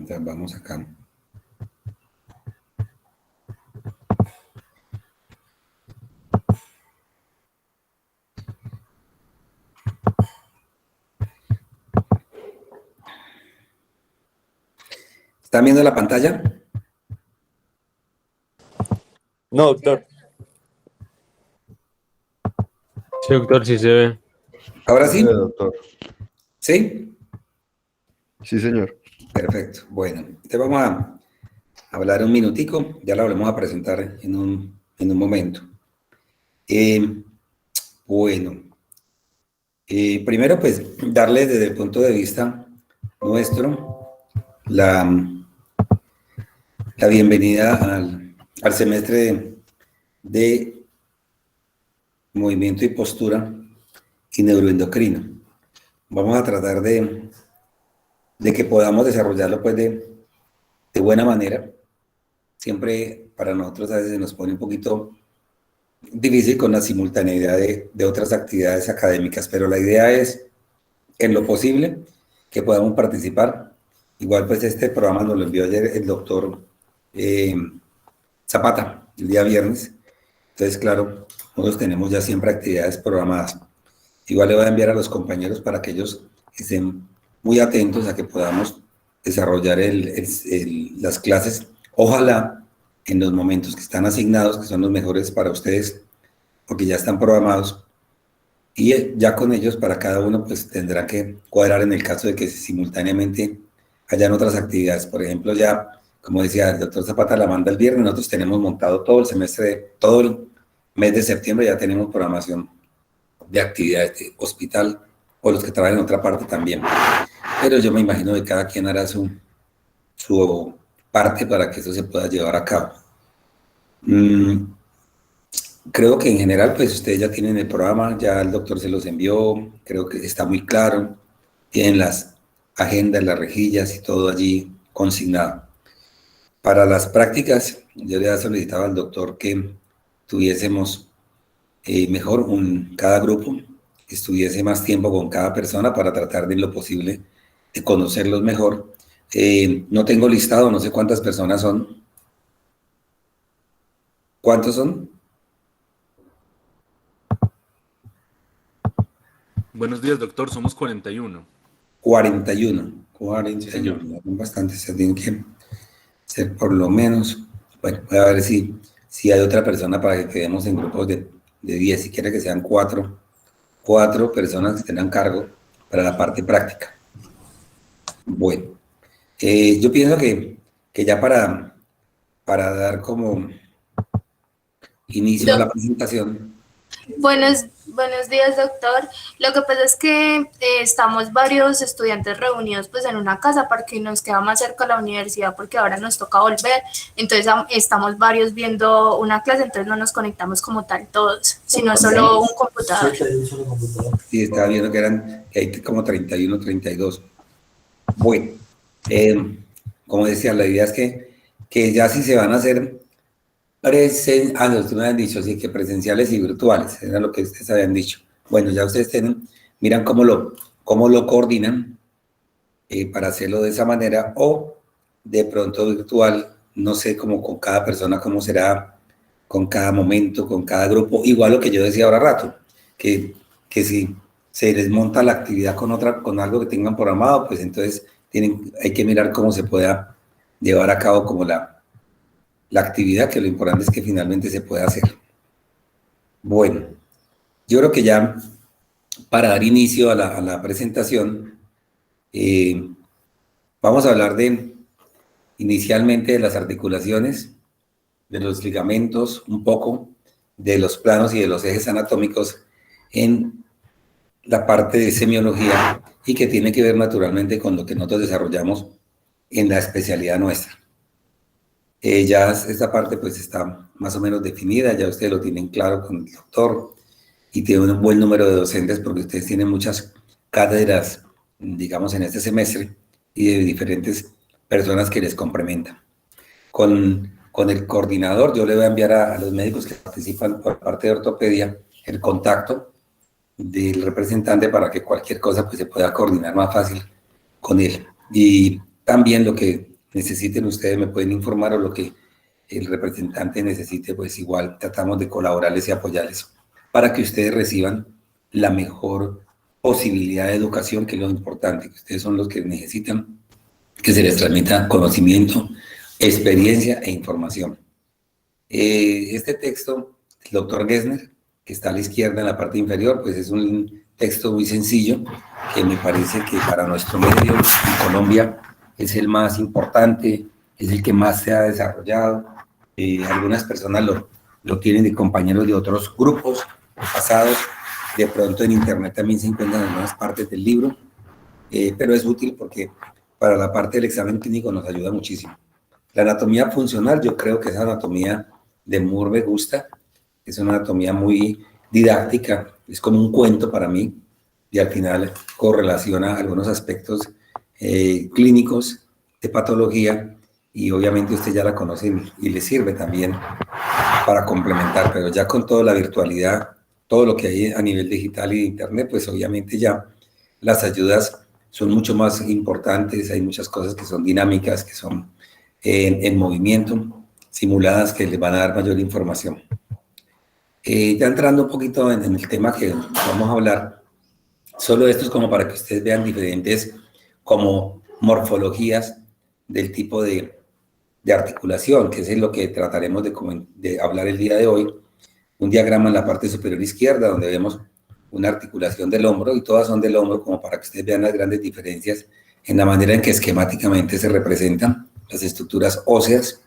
Entonces vamos acá. ¿Están viendo la pantalla? No, doctor. Sí, doctor, sí se ve. ¿Ahora sí? Doctor. ¿Sí? Sí, señor. Perfecto. Bueno, te vamos a hablar un minutico, ya la volvemos a presentar en un momento. Bueno, primero pues darles desde el punto de vista nuestro la bienvenida al semestre de movimiento y postura y neuroendocrino. Vamos a tratar de que podamos desarrollarlo pues de buena manera. Siempre para nosotros a veces se nos pone un poquito difícil con la simultaneidad de otras actividades académicas, pero la idea es, en lo posible, que podamos participar. Igual pues este programa nos lo envió ayer el doctor Zapata, el día viernes. Entonces, claro, nosotros tenemos ya siempre actividades programadas. Igual le voy a enviar a los compañeros para que ellos estén muy atentos a que podamos desarrollar las clases. Ojalá en los momentos que están asignados, que son los mejores para ustedes, porque ya están programados, y ya con ellos para cada uno pues tendrá que cuadrar en el caso de que simultáneamente hayan otras actividades. Por ejemplo, ya, como decía el doctor Zapata, la manda el viernes, nosotros tenemos montado todo el semestre, todo el mes de septiembre ya tenemos programación de actividades de hospital o los que trabajan en otra parte también. Pero yo me imagino que cada quien hará su parte para que eso se pueda llevar a cabo. Creo que en general, pues ustedes ya tienen el programa, ya el doctor se los envió, creo que está muy claro, tienen las agendas, las rejillas y todo allí consignado. Para las prácticas, yo le había solicitado al doctor que tuviésemos mejor cada grupo, que estuviese más tiempo con cada persona para tratar de lo posible de conocerlos mejor. No tengo listado, no sé cuántas personas son. ¿Cuántos son? Buenos días, doctor. Somos 41. 41. Sí, señor. Son bastantes, se tienen que ser por lo menos. Bueno, voy a ver si hay otra persona para que quedemos en grupos de 10, si quiere que sean 4 personas que tengan cargo para la parte práctica. Bueno, yo pienso que ya para dar como inicio a la presentación. Buenos días, doctor. Lo que pasa es que estamos varios estudiantes reunidos pues en una casa porque nos queda más cerca la universidad porque ahora nos toca volver. Entonces estamos varios viendo una clase, entonces no nos conectamos como tal todos, sino solo un computador. Sí, estaba viendo que hay como 31, 32. Bueno, como decía, la idea es que ya si se van a hacer ustedes me habían dicho, sí, que presenciales y virtuales, era lo que ustedes habían dicho. Bueno, ya ustedes miran cómo lo coordinan para hacerlo de esa manera, o de pronto virtual, no sé, como con cada persona, cómo será, con cada momento, con cada grupo, igual lo que yo decía ahora rato, que si se les monta la actividad con algo que tengan programado, pues entonces hay que mirar cómo se pueda llevar a cabo como la actividad, que lo importante es que finalmente se pueda hacer. Bueno, yo creo que ya para dar inicio a la presentación, vamos a hablar inicialmente de las articulaciones, de los ligamentos, un poco de los planos y de los ejes anatómicos en la parte de semiología y que tiene que ver naturalmente con lo que nosotros desarrollamos en la especialidad nuestra. Ya esta parte pues está más o menos definida, ya ustedes lo tienen claro con el doctor y tienen un buen número de docentes porque ustedes tienen muchas cátedras, digamos, en este semestre y de diferentes personas que les complementan. Con el coordinador yo le voy a enviar a los médicos que participan por parte de ortopedia el contacto del representante para que cualquier cosa pues se pueda coordinar más fácil con él. Y también lo que necesiten ustedes me pueden informar o lo que el representante necesite, pues igual tratamos de colaborarles y apoyarles para que ustedes reciban la mejor posibilidad de educación, que es lo importante, que ustedes son los que necesitan que se les transmita conocimiento, experiencia e información. Este texto, el doctor Gessner, que está a la izquierda en la parte inferior, pues es un texto muy sencillo, que me parece que para nuestro medio en Colombia es el más importante, es el que más se ha desarrollado. Algunas personas lo tienen de compañeros de otros grupos pasados, de pronto en internet también se encuentran en algunas partes del libro, pero es útil porque para la parte del examen clínico nos ayuda muchísimo. La anatomía funcional, yo creo que esa anatomía de Moore me gusta, es una anatomía muy didáctica, es como un cuento para mí, y al final correlaciona algunos aspectos clínicos de patología, y obviamente usted ya la conoce y le sirve también para complementar, pero ya con toda la virtualidad, todo lo que hay a nivel digital y de internet, pues obviamente ya las ayudas son mucho más importantes, hay muchas cosas que son dinámicas, que son en movimiento, simuladas, que les van a dar mayor información. Ya entrando un poquito en el tema que vamos a hablar, solo esto es como para que ustedes vean diferentes como morfologías del tipo de articulación, que es lo que trataremos de hablar el día de hoy. Un diagrama en la parte superior izquierda, donde vemos una articulación del hombro, y todas son del hombro, como para que ustedes vean las grandes diferencias en la manera en que esquemáticamente se representan las estructuras óseas.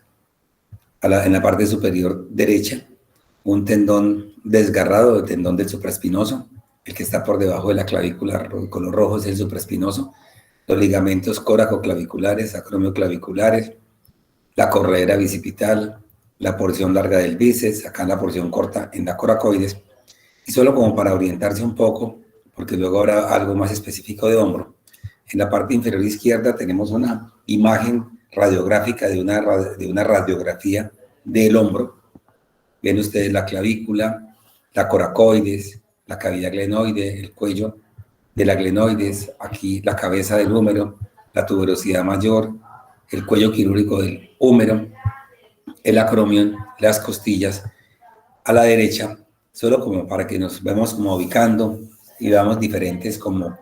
En la parte superior derecha, un tendón desgarrado, el tendón del supraespinoso, el que está por debajo de la clavícula, el color rojo es el supraespinoso, los ligamentos coracoclaviculares, acromioclaviculares, la corredera bicipital, la porción larga del bíceps, acá en la porción corta en la coracoides, y solo como para orientarse un poco, porque luego habrá algo más específico de hombro. En la parte inferior izquierda tenemos una imagen radiográfica de una radiografía del hombro. Ven ustedes la clavícula, la coracoides, la cavidad glenoide, el cuello de la glenoides, aquí la cabeza del húmero, la tuberosidad mayor, el cuello quirúrgico del húmero, el acromion, las costillas, a la derecha, solo como para que nos vemos como ubicando y veamos diferentes como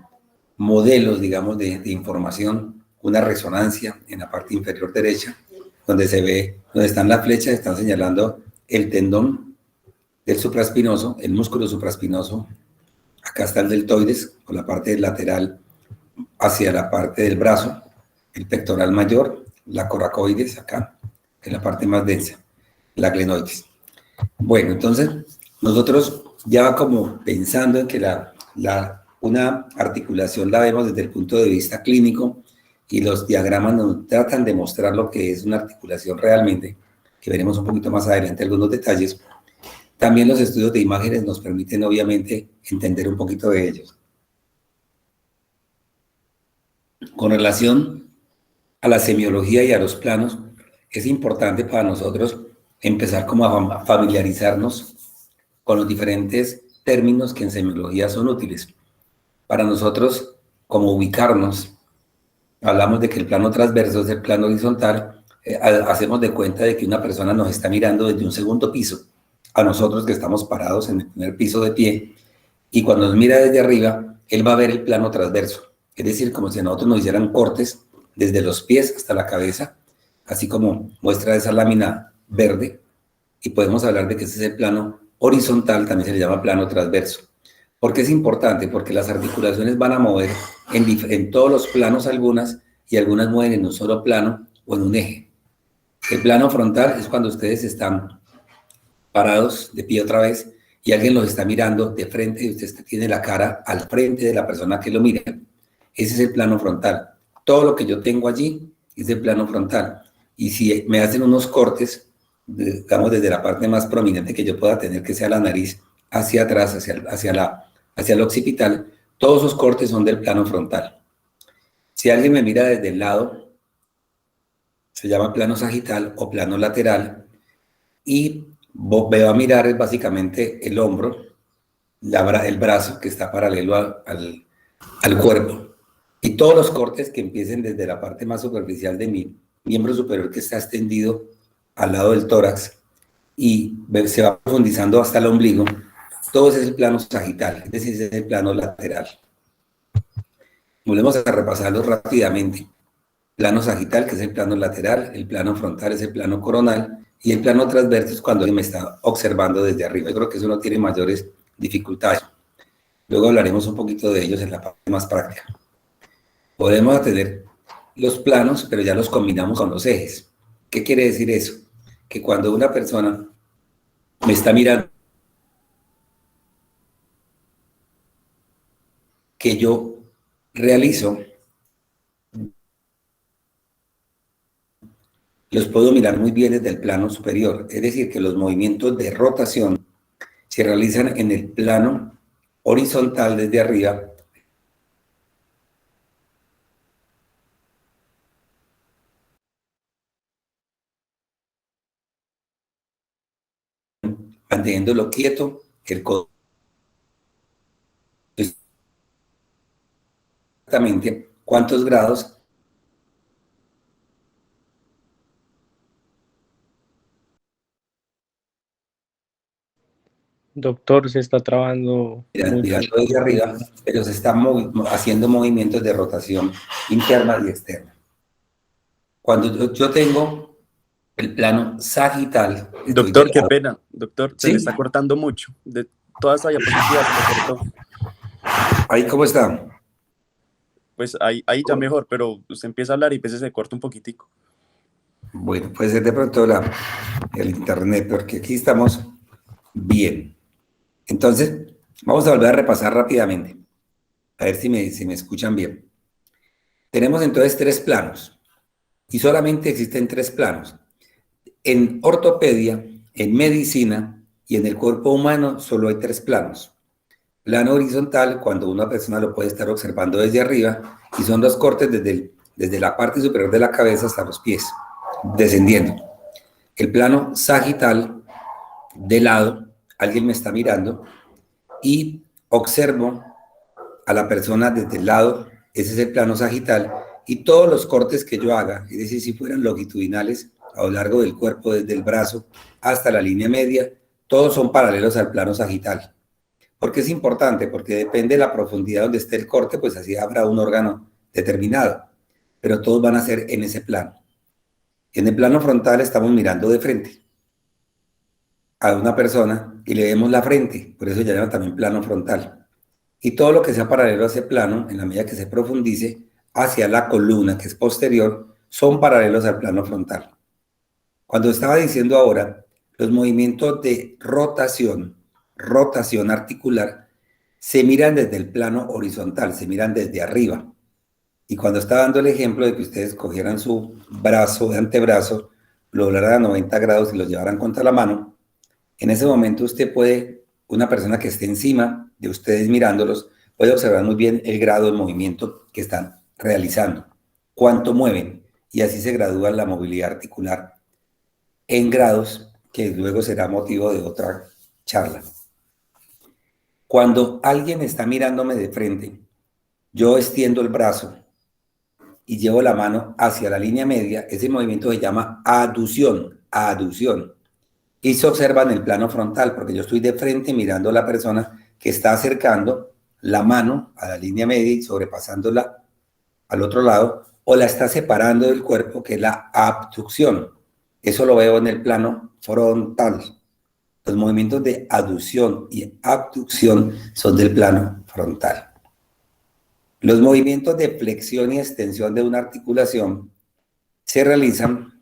modelos, digamos, de información, una resonancia en la parte inferior derecha, donde se ve, donde están las flechas, están señalando el tendón del supraespinoso, el músculo supraespinoso, acá está el deltoides, con la parte lateral hacia la parte del brazo, el pectoral mayor, la coracoides acá, que es la parte más densa, la glenoides. Bueno, entonces, nosotros ya como pensando en que una articulación la vemos desde el punto de vista clínico, y los diagramas nos tratan de mostrar lo que es una articulación realmente, que veremos un poquito más adelante algunos detalles. También los estudios de imágenes nos permiten obviamente entender un poquito de ellos. Con relación a la semiología y a los planos, es importante para nosotros empezar como a familiarizarnos con los diferentes términos que en semiología son útiles. Para nosotros, como ubicarnos, hablamos de que el plano transverso es el plano horizontal, hacemos de cuenta de que una persona nos está mirando desde un segundo piso, a nosotros que estamos parados en el primer piso de pie, y cuando nos mira desde arriba, él va a ver el plano transverso, es decir, como si a nosotros nos hicieran cortes desde los pies hasta la cabeza, así como muestra esa lámina verde, y podemos hablar de que ese es el plano horizontal, también se le llama plano transverso. ¿Por qué es importante? Porque las articulaciones van a mover en todos los planos algunas, y algunas mueven en un solo plano o en un eje. El plano frontal es cuando ustedes están parados de pie otra vez y alguien los está mirando de frente y usted tiene la cara al frente de la persona que lo mira. Ese es el plano frontal. Todo lo que yo tengo allí es el plano frontal. Y si me hacen unos cortes, digamos desde la parte más prominente que yo pueda tener, que sea la nariz, hacia atrás, hacia el occipital, todos esos cortes son del plano frontal. Si alguien me mira desde el lado, se llama plano sagital o plano lateral, y me va a mirar básicamente el hombro, el brazo que está paralelo al cuerpo. Y todos los cortes que empiecen desde la parte más superficial de mi miembro superior que está extendido al lado del tórax y se va profundizando hasta el ombligo, todo ese es el plano sagital, es decir, ese es el plano lateral. Volvemos a repasarlo rápidamente. Plano sagital, que es el plano lateral, el plano frontal es el plano coronal, y el plano transverso es cuando me está observando desde arriba. Yo creo que eso no tiene mayores dificultades. Luego hablaremos un poquito de ellos en la parte más práctica. Podemos tener los planos, pero ya los combinamos con los ejes. ¿Qué quiere decir eso? Que cuando una persona me está mirando, que yo realizo, los puedo mirar muy bien desde el plano superior. Es decir, que los movimientos de rotación se realizan en el plano horizontal desde arriba, manteniéndolo quieto, el codo. Exactamente cuántos grados. Doctor, se está trabando mucho. Mirando desde arriba, pero se están haciendo movimientos de rotación interna y externa. Cuando yo tengo el plano sagital. Doctor, qué pena. Doctor, se ¿Sí? le está cortando mucho. De toda esa diapositiva se le cortó. ¿Ahí cómo está? Pues ahí ya mejor, pero usted empieza a hablar y a veces se corta un poquitico. Bueno, puede ser de pronto el internet, porque aquí estamos bien. Entonces, vamos a volver a repasar rápidamente, a ver si me escuchan bien. Tenemos entonces 3 planos, y solamente existen 3 planos. En ortopedia, en medicina y en el cuerpo humano solo hay 3 planos. Plano horizontal, cuando una persona lo puede estar observando desde arriba, y son los cortes desde la parte superior de la cabeza hasta los pies, descendiendo. El plano sagital, de lado, alguien me está mirando y observo a la persona desde el lado, ese es el plano sagital, y todos los cortes que yo haga, es decir, si fueran longitudinales a lo largo del cuerpo, desde el brazo hasta la línea media, todos son paralelos al plano sagital. ¿Por qué es importante? Porque depende de la profundidad donde esté el corte, pues así habrá un órgano determinado, pero todos van a ser en ese plano. En el plano frontal estamos mirando de frente a una persona y le vemos la frente, por eso ya llaman también plano frontal. Y todo lo que sea paralelo a ese plano, en la medida que se profundice hacia la columna, que es posterior, son paralelos al plano frontal. Cuando estaba diciendo ahora, los movimientos de rotación articular, se miran desde el plano horizontal, se miran desde arriba. Y cuando estaba dando el ejemplo de que ustedes cogieran su brazo de antebrazo, lo doblaran a 90 grados y lo llevaran contra la mano, en ese momento usted puede, una persona que esté encima de ustedes mirándolos, puede observar muy bien el grado de movimiento que están realizando, cuánto mueven, y así se gradúa la movilidad articular en grados, que luego será motivo de otra charla. Cuando alguien está mirándome de frente, yo extiendo el brazo y llevo la mano hacia la línea media, ese movimiento se llama aducción, y se observa en el plano frontal, porque yo estoy de frente mirando a la persona que está acercando la mano a la línea media y sobrepasándola al otro lado, o la está separando del cuerpo, que es la abducción. Eso lo veo en el plano frontal. Los movimientos de aducción y abducción son del plano frontal. Los movimientos de flexión y extensión de una articulación se realizan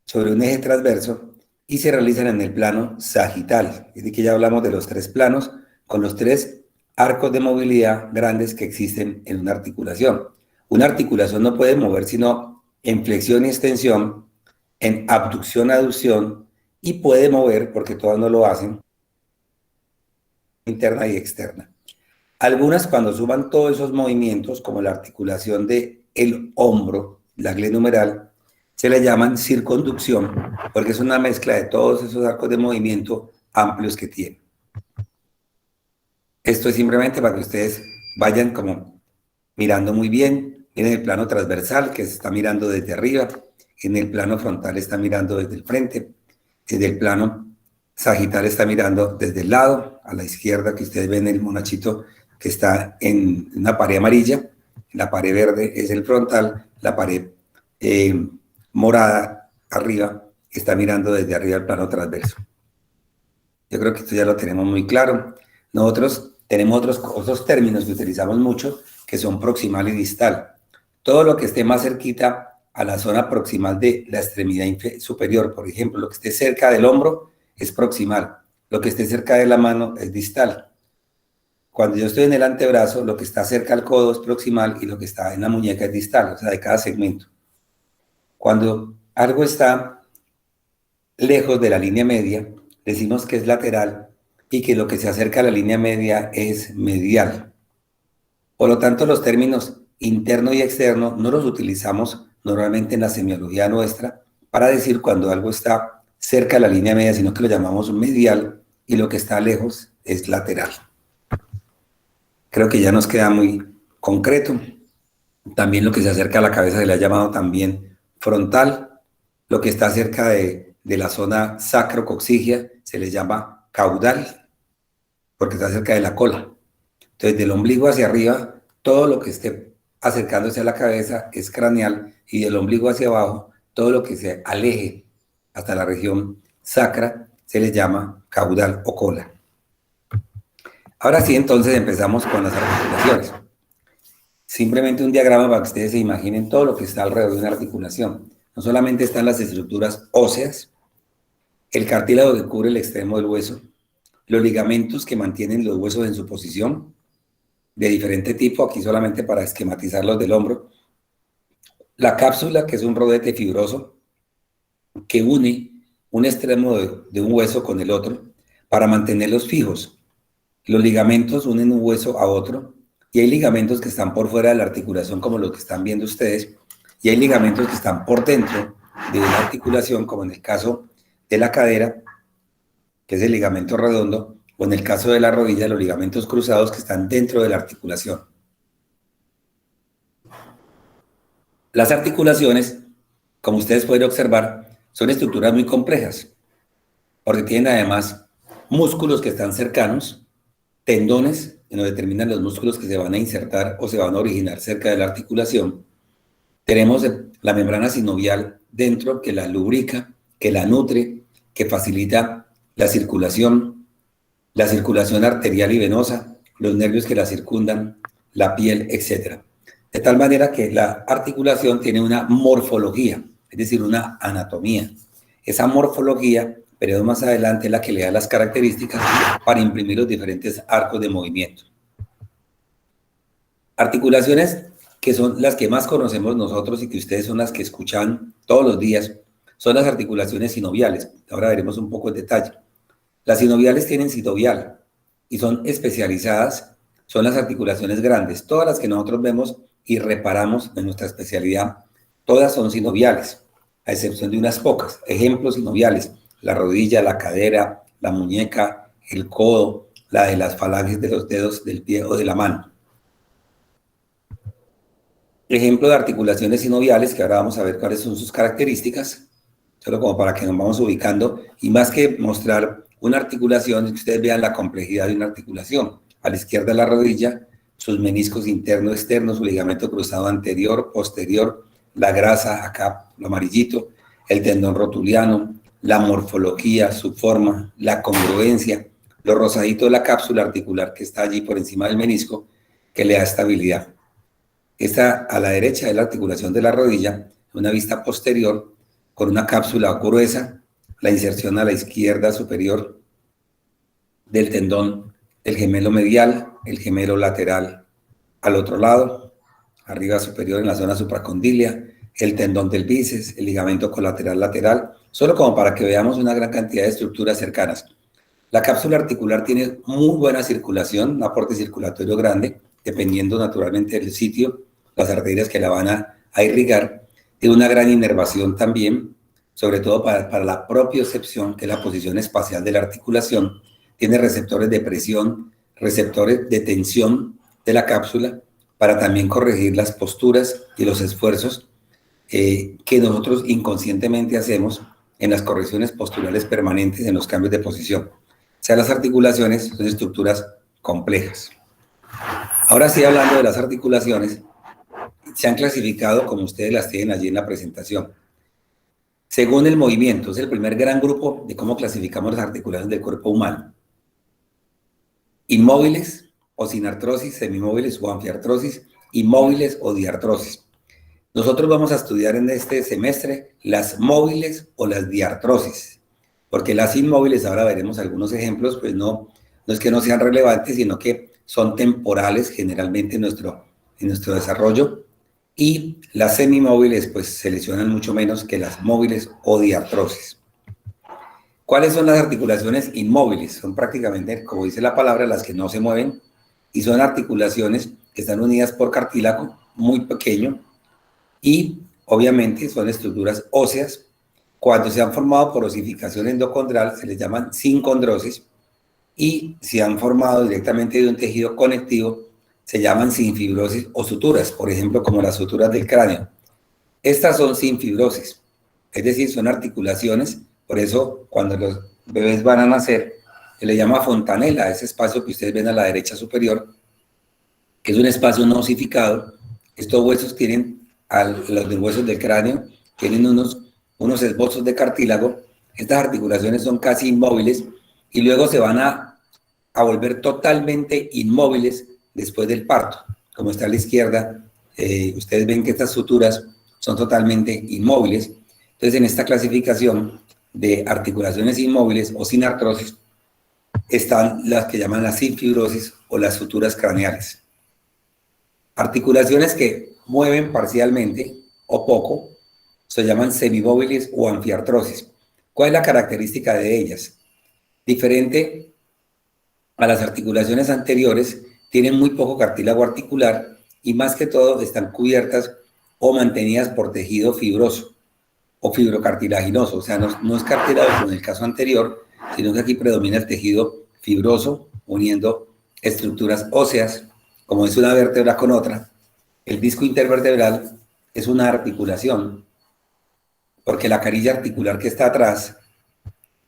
sobre un eje transverso y se realizan en el plano sagital. Es decir, que ya hablamos de los 3 planos con los 3 arcos de movilidad grandes que existen en una articulación. Una articulación no puede mover sino en flexión y extensión, en abducción, aducción, y puede mover, porque todas no lo hacen, interna y externa. Algunas, cuando suman todos esos movimientos, como la articulación del hombro, la glenohumeral, se le llaman circunducción, porque es una mezcla de todos esos arcos de movimiento amplios que tiene. Esto es simplemente para que ustedes vayan como mirando muy bien en el plano transversal, que se está mirando desde arriba, en el plano frontal está mirando desde el frente, desde el plano sagital está mirando desde el lado, a la izquierda, que ustedes ven el monachito que está en una pared amarilla, la pared verde es el frontal, la pared morada arriba está mirando desde arriba el plano transverso. Yo creo que esto ya lo tenemos muy claro. Nosotros tenemos otros términos que utilizamos mucho, que son proximal y distal. Todo lo que esté más cerquita a la zona proximal de la extremidad superior, por ejemplo, lo que esté cerca del hombro es proximal, lo que esté cerca de la mano es distal. Cuando yo estoy en el antebrazo, lo que está cerca al codo es proximal y lo que está en la muñeca es distal, o sea, de cada segmento. Cuando algo está lejos de la línea media, decimos que es lateral y que lo que se acerca a la línea media es medial. Por lo tanto, los términos interno y externo no los utilizamos normalmente en la semiología nuestra para decir cuando algo está cerca de la línea media, sino que lo llamamos medial y lo que está lejos es lateral. Creo que ya nos queda muy concreto. También lo que se acerca a la cabeza se le ha llamado también frontal. Lo que está cerca de la zona sacrocoxigia se le llama caudal, porque está cerca de la cola. Entonces, del ombligo hacia arriba, todo lo que esté acercándose a la cabeza es craneal, y del ombligo hacia abajo, todo lo que se aleje hasta la región sacra se le llama caudal o cola. Ahora sí, entonces empezamos con las articulaciones. Simplemente un diagrama para que ustedes se imaginen todo lo que está alrededor de una articulación. No solamente están las estructuras óseas, el cartílago que cubre el extremo del hueso, los ligamentos que mantienen los huesos en su posición, de diferente tipo, aquí solamente para esquematizar los del hombro, la cápsula, que es un rodete fibroso que une un extremo de un hueso con el otro para mantenerlos fijos. Los ligamentos unen un hueso a otro, y hay ligamentos que están por fuera de la articulación, como los que están viendo ustedes, y hay ligamentos que están por dentro de la articulación, como en el caso de la cadera, que es el ligamento redondo, o en el caso de la rodilla, los ligamentos cruzados que están dentro de la articulación. Las articulaciones, como ustedes pueden observar, son estructuras muy complejas, porque tienen además músculos que están cercanos, tendones, que nos determinan los músculos que se van a insertar o se van a originar cerca de la articulación. Tenemos la membrana sinovial dentro, que la lubrica, que la nutre, que facilita la circulación arterial y venosa, los nervios que la circundan, la piel, etc. De tal manera que la articulación tiene una morfología, es decir, una anatomía. Esa morfología, veremos más adelante, es la que le da las características para imprimir los diferentes arcos de movimiento. Articulaciones que son las que más conocemos nosotros y que ustedes son las que escuchan todos los días, son las articulaciones sinoviales. Ahora veremos un poco el detalle. Las sinoviales tienen sinovial y son especializadas, son las articulaciones grandes. Todas las que nosotros vemos y reparamos en nuestra especialidad, todas son sinoviales, a excepción de unas pocas. Ejemplos sinoviales: la rodilla, la cadera, la muñeca, el codo, la de las falanges de los dedos del pie o de la mano. Ejemplo de articulaciones sinoviales, que ahora vamos a ver cuáles son sus características, solo como para que nos vamos ubicando, y más que mostrar una articulación, que ustedes vean la complejidad de una articulación. A la izquierda la rodilla, sus meniscos interno, externo, su ligamento cruzado anterior, posterior, la grasa acá, lo amarillito, el tendón rotuliano, la morfología, su forma, la congruencia, lo rosadito de la cápsula articular que está allí por encima del menisco, que le da estabilidad. Esta a la derecha es la articulación de la rodilla, una vista posterior con una cápsula gruesa, la inserción a la izquierda superior del tendón del gemelo medial, el gemelo lateral al otro lado, arriba superior en la zona supracondilia, el tendón del bíceps, el ligamento colateral lateral, solo como para que veamos una gran cantidad de estructuras cercanas. La cápsula articular tiene muy buena circulación, un aporte circulatorio grande, dependiendo naturalmente del sitio, las arterias que la van a irrigar. Tiene una gran inervación también, sobre todo para la propiocepción, que es la posición espacial de la articulación. Tiene receptores de presión, receptores de tensión de la cápsula, para también corregir las posturas y los esfuerzos que nosotros inconscientemente hacemos en las correcciones posturales permanentes en los cambios de posición. O sea, las articulaciones son estructuras complejas. Ahora sí, hablando de las articulaciones, se han clasificado como ustedes las tienen allí en la presentación. Según el movimiento, es el primer gran grupo de cómo clasificamos las articulaciones del cuerpo humano. Inmóviles o sin artrosis, semimóviles o anfiartrosis, inmóviles o diartrosis. Nosotros vamos a estudiar en este semestre las móviles o las diartrosis, porque las inmóviles, ahora veremos algunos ejemplos, pues no es que no sean relevantes, sino que son temporales generalmente en nuestro desarrollo, y las semimóviles pues se lesionan mucho menos que las móviles o diartrosis. ¿Cuáles son las articulaciones inmóviles? Son prácticamente, como dice la palabra, las que no se mueven, y son articulaciones que están unidas por cartílago muy pequeño, y obviamente son estructuras óseas. Cuando se han formado por osificación endocondral se les llaman sincondrosis, y si han formado directamente de un tejido conectivo se llaman sinfibrosis o suturas, por ejemplo como las suturas del cráneo. Estas son sinfibrosis, es decir, son articulaciones. Por eso cuando los bebés van a nacer se le llama fontanela a ese espacio que ustedes ven a la derecha superior, que es un espacio no osificado. Estos huesos tienen, los huesos del cráneo, tienen unos esbozos de cartílago. Estas articulaciones son casi inmóviles y luego se van a volver totalmente inmóviles después del parto. Como está a la izquierda, ustedes ven que estas suturas son totalmente inmóviles. Entonces, en esta clasificación de articulaciones inmóviles o sin artrosis, están las que llaman las sinfibrosis o las suturas craneales. Articulaciones que mueven parcialmente o poco se llaman semimóviles o anfiartrosis. ¿Cuál es la característica de ellas? Diferente a las articulaciones anteriores, tienen muy poco cartílago articular y más que todo están cubiertas o mantenidas por tejido fibroso o fibrocartilaginoso. O sea, no es cartílago como en el caso anterior, sino que aquí predomina el tejido fibroso uniendo estructuras óseas, como es una vértebra con otra. El disco intervertebral es una articulación, porque la carilla articular que está atrás,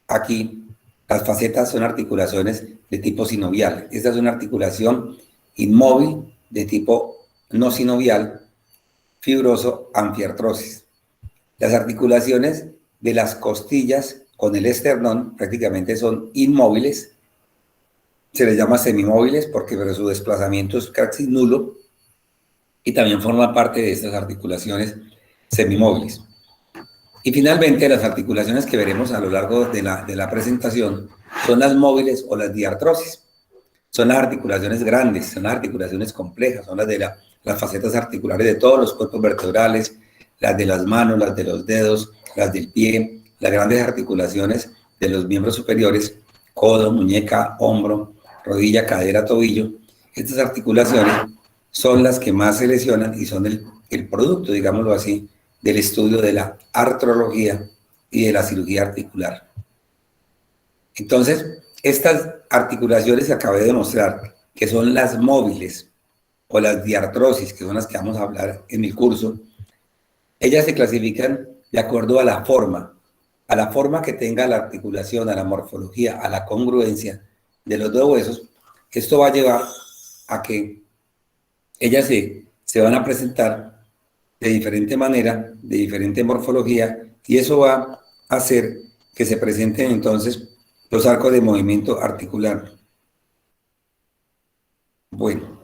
aquí, las facetas son articulaciones de tipo sinovial. Esta es una articulación inmóvil de tipo no sinovial, fibroso, anfiartrosis. Las articulaciones de las costillas con el esternón prácticamente son inmóviles. Se les llama semimóviles porque su desplazamiento es casi nulo y también forma parte de estas articulaciones semimóviles. Y finalmente, las articulaciones que veremos a lo largo de la presentación son las móviles o las diartrosis. Son las articulaciones grandes, son las articulaciones complejas, son las de las facetas articulares de todos los cuerpos vertebrales, las de las manos, las de los dedos, las del pie, las grandes articulaciones de los miembros superiores, codo, muñeca, hombro, rodilla, cadera, tobillo. Estas articulaciones son las que más se lesionan y son el producto, digámoslo así, del estudio de la artrología y de la cirugía articular. Entonces, estas articulaciones que acabé de mostrar, que son las móviles o las diartrosis, que son las que vamos a hablar en el curso, ellas se clasifican de acuerdo a la forma que tenga la articulación, a la morfología, a la congruencia de los dos huesos. Esto va a llevar a que ellas se van a presentar de diferente manera, de diferente morfología, y eso va a hacer que se presenten entonces los arcos de movimiento articular. Bueno,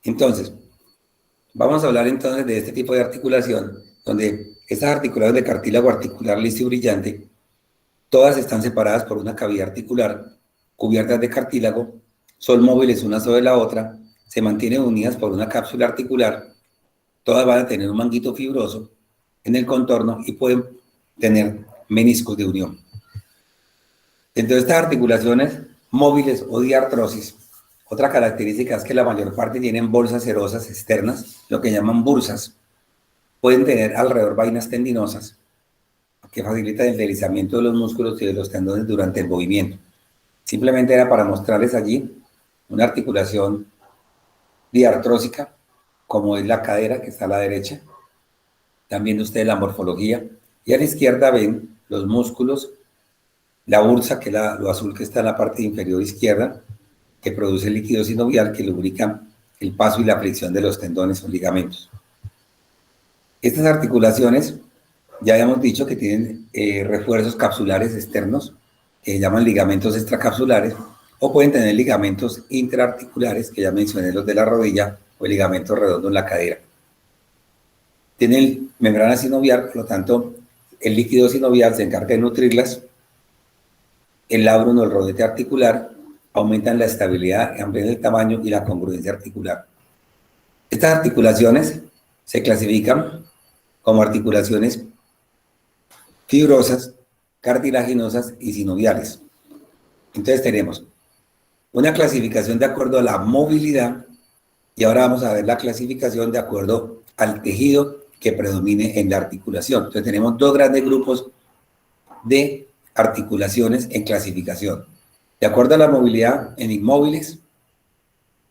entonces, vamos a hablar entonces de este tipo de articulación, donde estas articulaciones de cartílago articular liso y brillante, todas están separadas por una cavidad articular, cubiertas de cartílago, son móviles una sobre la otra, se mantienen unidas por una cápsula articular, todas van a tener un manguito fibroso en el contorno y pueden tener meniscos de unión. Dentro de estas articulaciones móviles o diartrosis, otra característica es que la mayor parte tienen bolsas serosas externas, lo que llaman bursas. Pueden tener alrededor vainas tendinosas, que facilitan el deslizamiento de los músculos y de los tendones durante el movimiento. Simplemente era para mostrarles allí una articulación diartrósica, como es la cadera, que está a la derecha. También ustedes la morfología. Y a la izquierda ven los músculos, la bursa, que es lo azul que está en la parte inferior izquierda, que produce el líquido sinovial que lubrica el paso y la fricción de los tendones o ligamentos. Estas articulaciones, ya habíamos dicho que tienen refuerzos capsulares externos, que se llaman ligamentos extracapsulares, o pueden tener ligamentos intraarticulares, que ya mencioné, los de la rodilla, o el ligamento redondo en la cadera. Tienen membrana sinovial, por lo tanto, el líquido sinovial se encarga de nutrirlas. El labrum o el rodete articular aumentan la estabilidad, amplían el tamaño y la congruencia articular. Estas articulaciones se clasifican como articulaciones fibrosas, cartilaginosas y sinoviales. Entonces tenemos una clasificación de acuerdo a la movilidad y ahora vamos a ver la clasificación de acuerdo al tejido que predomine en la articulación. Entonces tenemos dos grandes grupos de articulaciones en clasificación. De acuerdo a la movilidad, en inmóviles,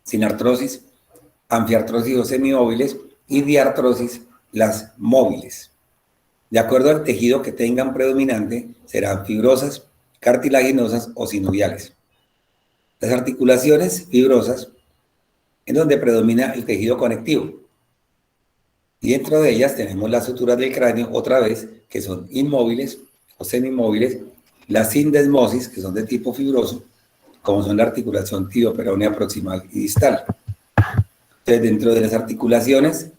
sin artrosis, anfiartrosis o semimóviles y diartrosis, las móviles. De acuerdo al tejido que tengan predominante, serán fibrosas, cartilaginosas o sinoviales. Las articulaciones fibrosas es donde predomina el tejido conectivo. Y dentro de ellas tenemos las suturas del cráneo, otra vez, que son inmóviles o semimóviles, la sindesmosis, que son de tipo fibroso, como son la articulación tibio-peronea proximal y distal. Entonces, dentro de las articulaciones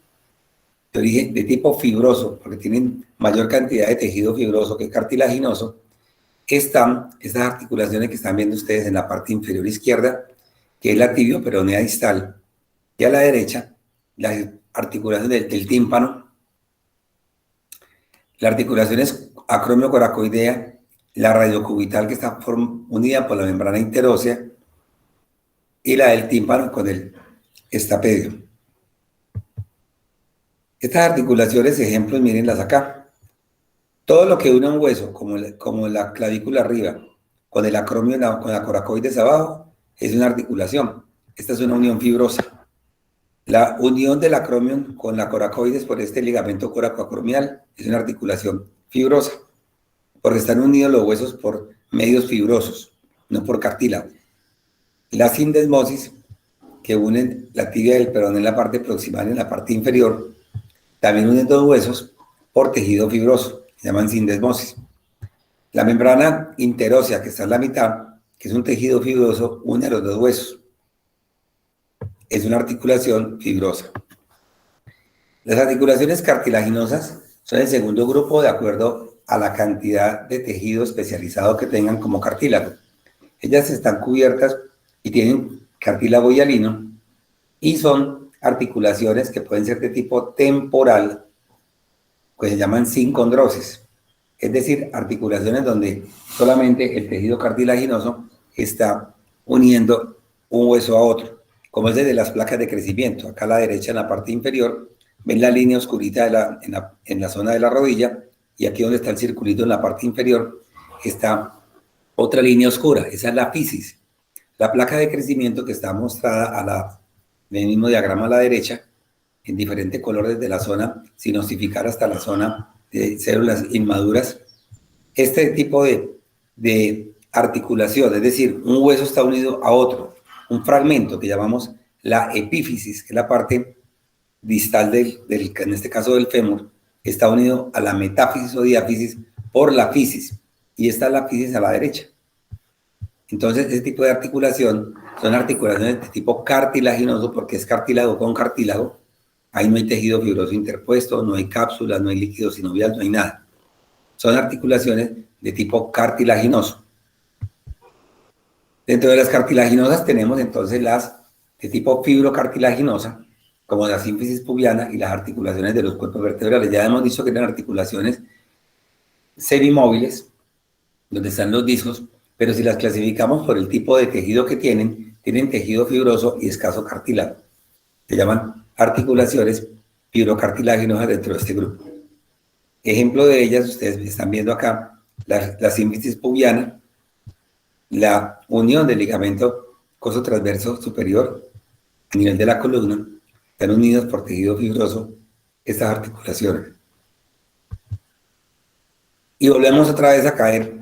de origen de tipo fibroso, porque tienen mayor cantidad de tejido fibroso que cartilaginoso, están estas articulaciones que están viendo ustedes en la parte inferior izquierda, que es la tibio-peronea distal, y a la derecha, las articulaciones del tímpano, la articulación es acromio-coracoidea, la radiocubital que está unida por la membrana interósea y la del tímpano con el estapedio. Estas articulaciones, ejemplos, mírenlas acá. Todo lo que une un hueso, como la clavícula arriba, con el acromio, con la coracoides abajo, es una articulación. Esta es una unión fibrosa. La unión del acromio con la coracoides por este ligamento coracoacromial es una articulación fibrosa, porque están unidos los huesos por medios fibrosos, no por cartílago. La sindesmosis, que unen la tibia del peroné en la parte proximal y en la parte inferior, también unen dos huesos por tejido fibroso, se llaman sindesmosis. La membrana interósea, que está en la mitad, que es un tejido fibroso, une a los dos huesos. Es una articulación fibrosa. Las articulaciones cartilaginosas son el segundo grupo de acuerdo a la cantidad de tejido especializado que tengan como cartílago. Ellas están cubiertas y tienen cartílago hialino y son articulaciones que pueden ser de tipo temporal, que se llaman sincondrosis, es decir, articulaciones donde solamente el tejido cartilaginoso está uniendo un hueso a otro, como es desde las placas de crecimiento. Acá a la derecha, en la parte inferior, ven la línea oscurita en la zona de la rodilla, y aquí donde está el circulito en la parte inferior, está otra línea oscura, esa es la fisis. La placa de crecimiento que está mostrada en el mismo diagrama a la derecha, en diferentes colores de la zona sinosificar hasta la zona de células inmaduras. Este tipo de articulación, es decir, un hueso está unido a otro, un fragmento que llamamos la epífisis, que es la parte distal en este caso del fémur, está unido a la metáfisis o diáfisis por la fisis, y esta es la fisis a la derecha. Entonces, este tipo de articulación son articulaciones de tipo cartilaginoso, porque es cartílago con cartílago. Ahí no hay tejido fibroso interpuesto, no hay cápsulas, no hay líquido sinovial, no hay nada. Son articulaciones de tipo cartilaginoso. Dentro de las cartilaginosas tenemos entonces las de tipo fibrocartilaginosa, como la sínfisis pubiana y las articulaciones de los cuerpos vertebrales. Ya hemos dicho que eran articulaciones semimóviles, donde están los discos, pero si las clasificamos por el tipo de tejido que tienen tejido fibroso y escaso cartílago. Se llaman articulaciones fibrocartilaginosas dentro de este grupo. Ejemplo de ellas, ustedes están viendo acá, la sínfisis pubiana, la unión del ligamento coso transverso superior a nivel de la columna, están unidos por tejido fibroso estas articulaciones. Y volvemos otra vez a caer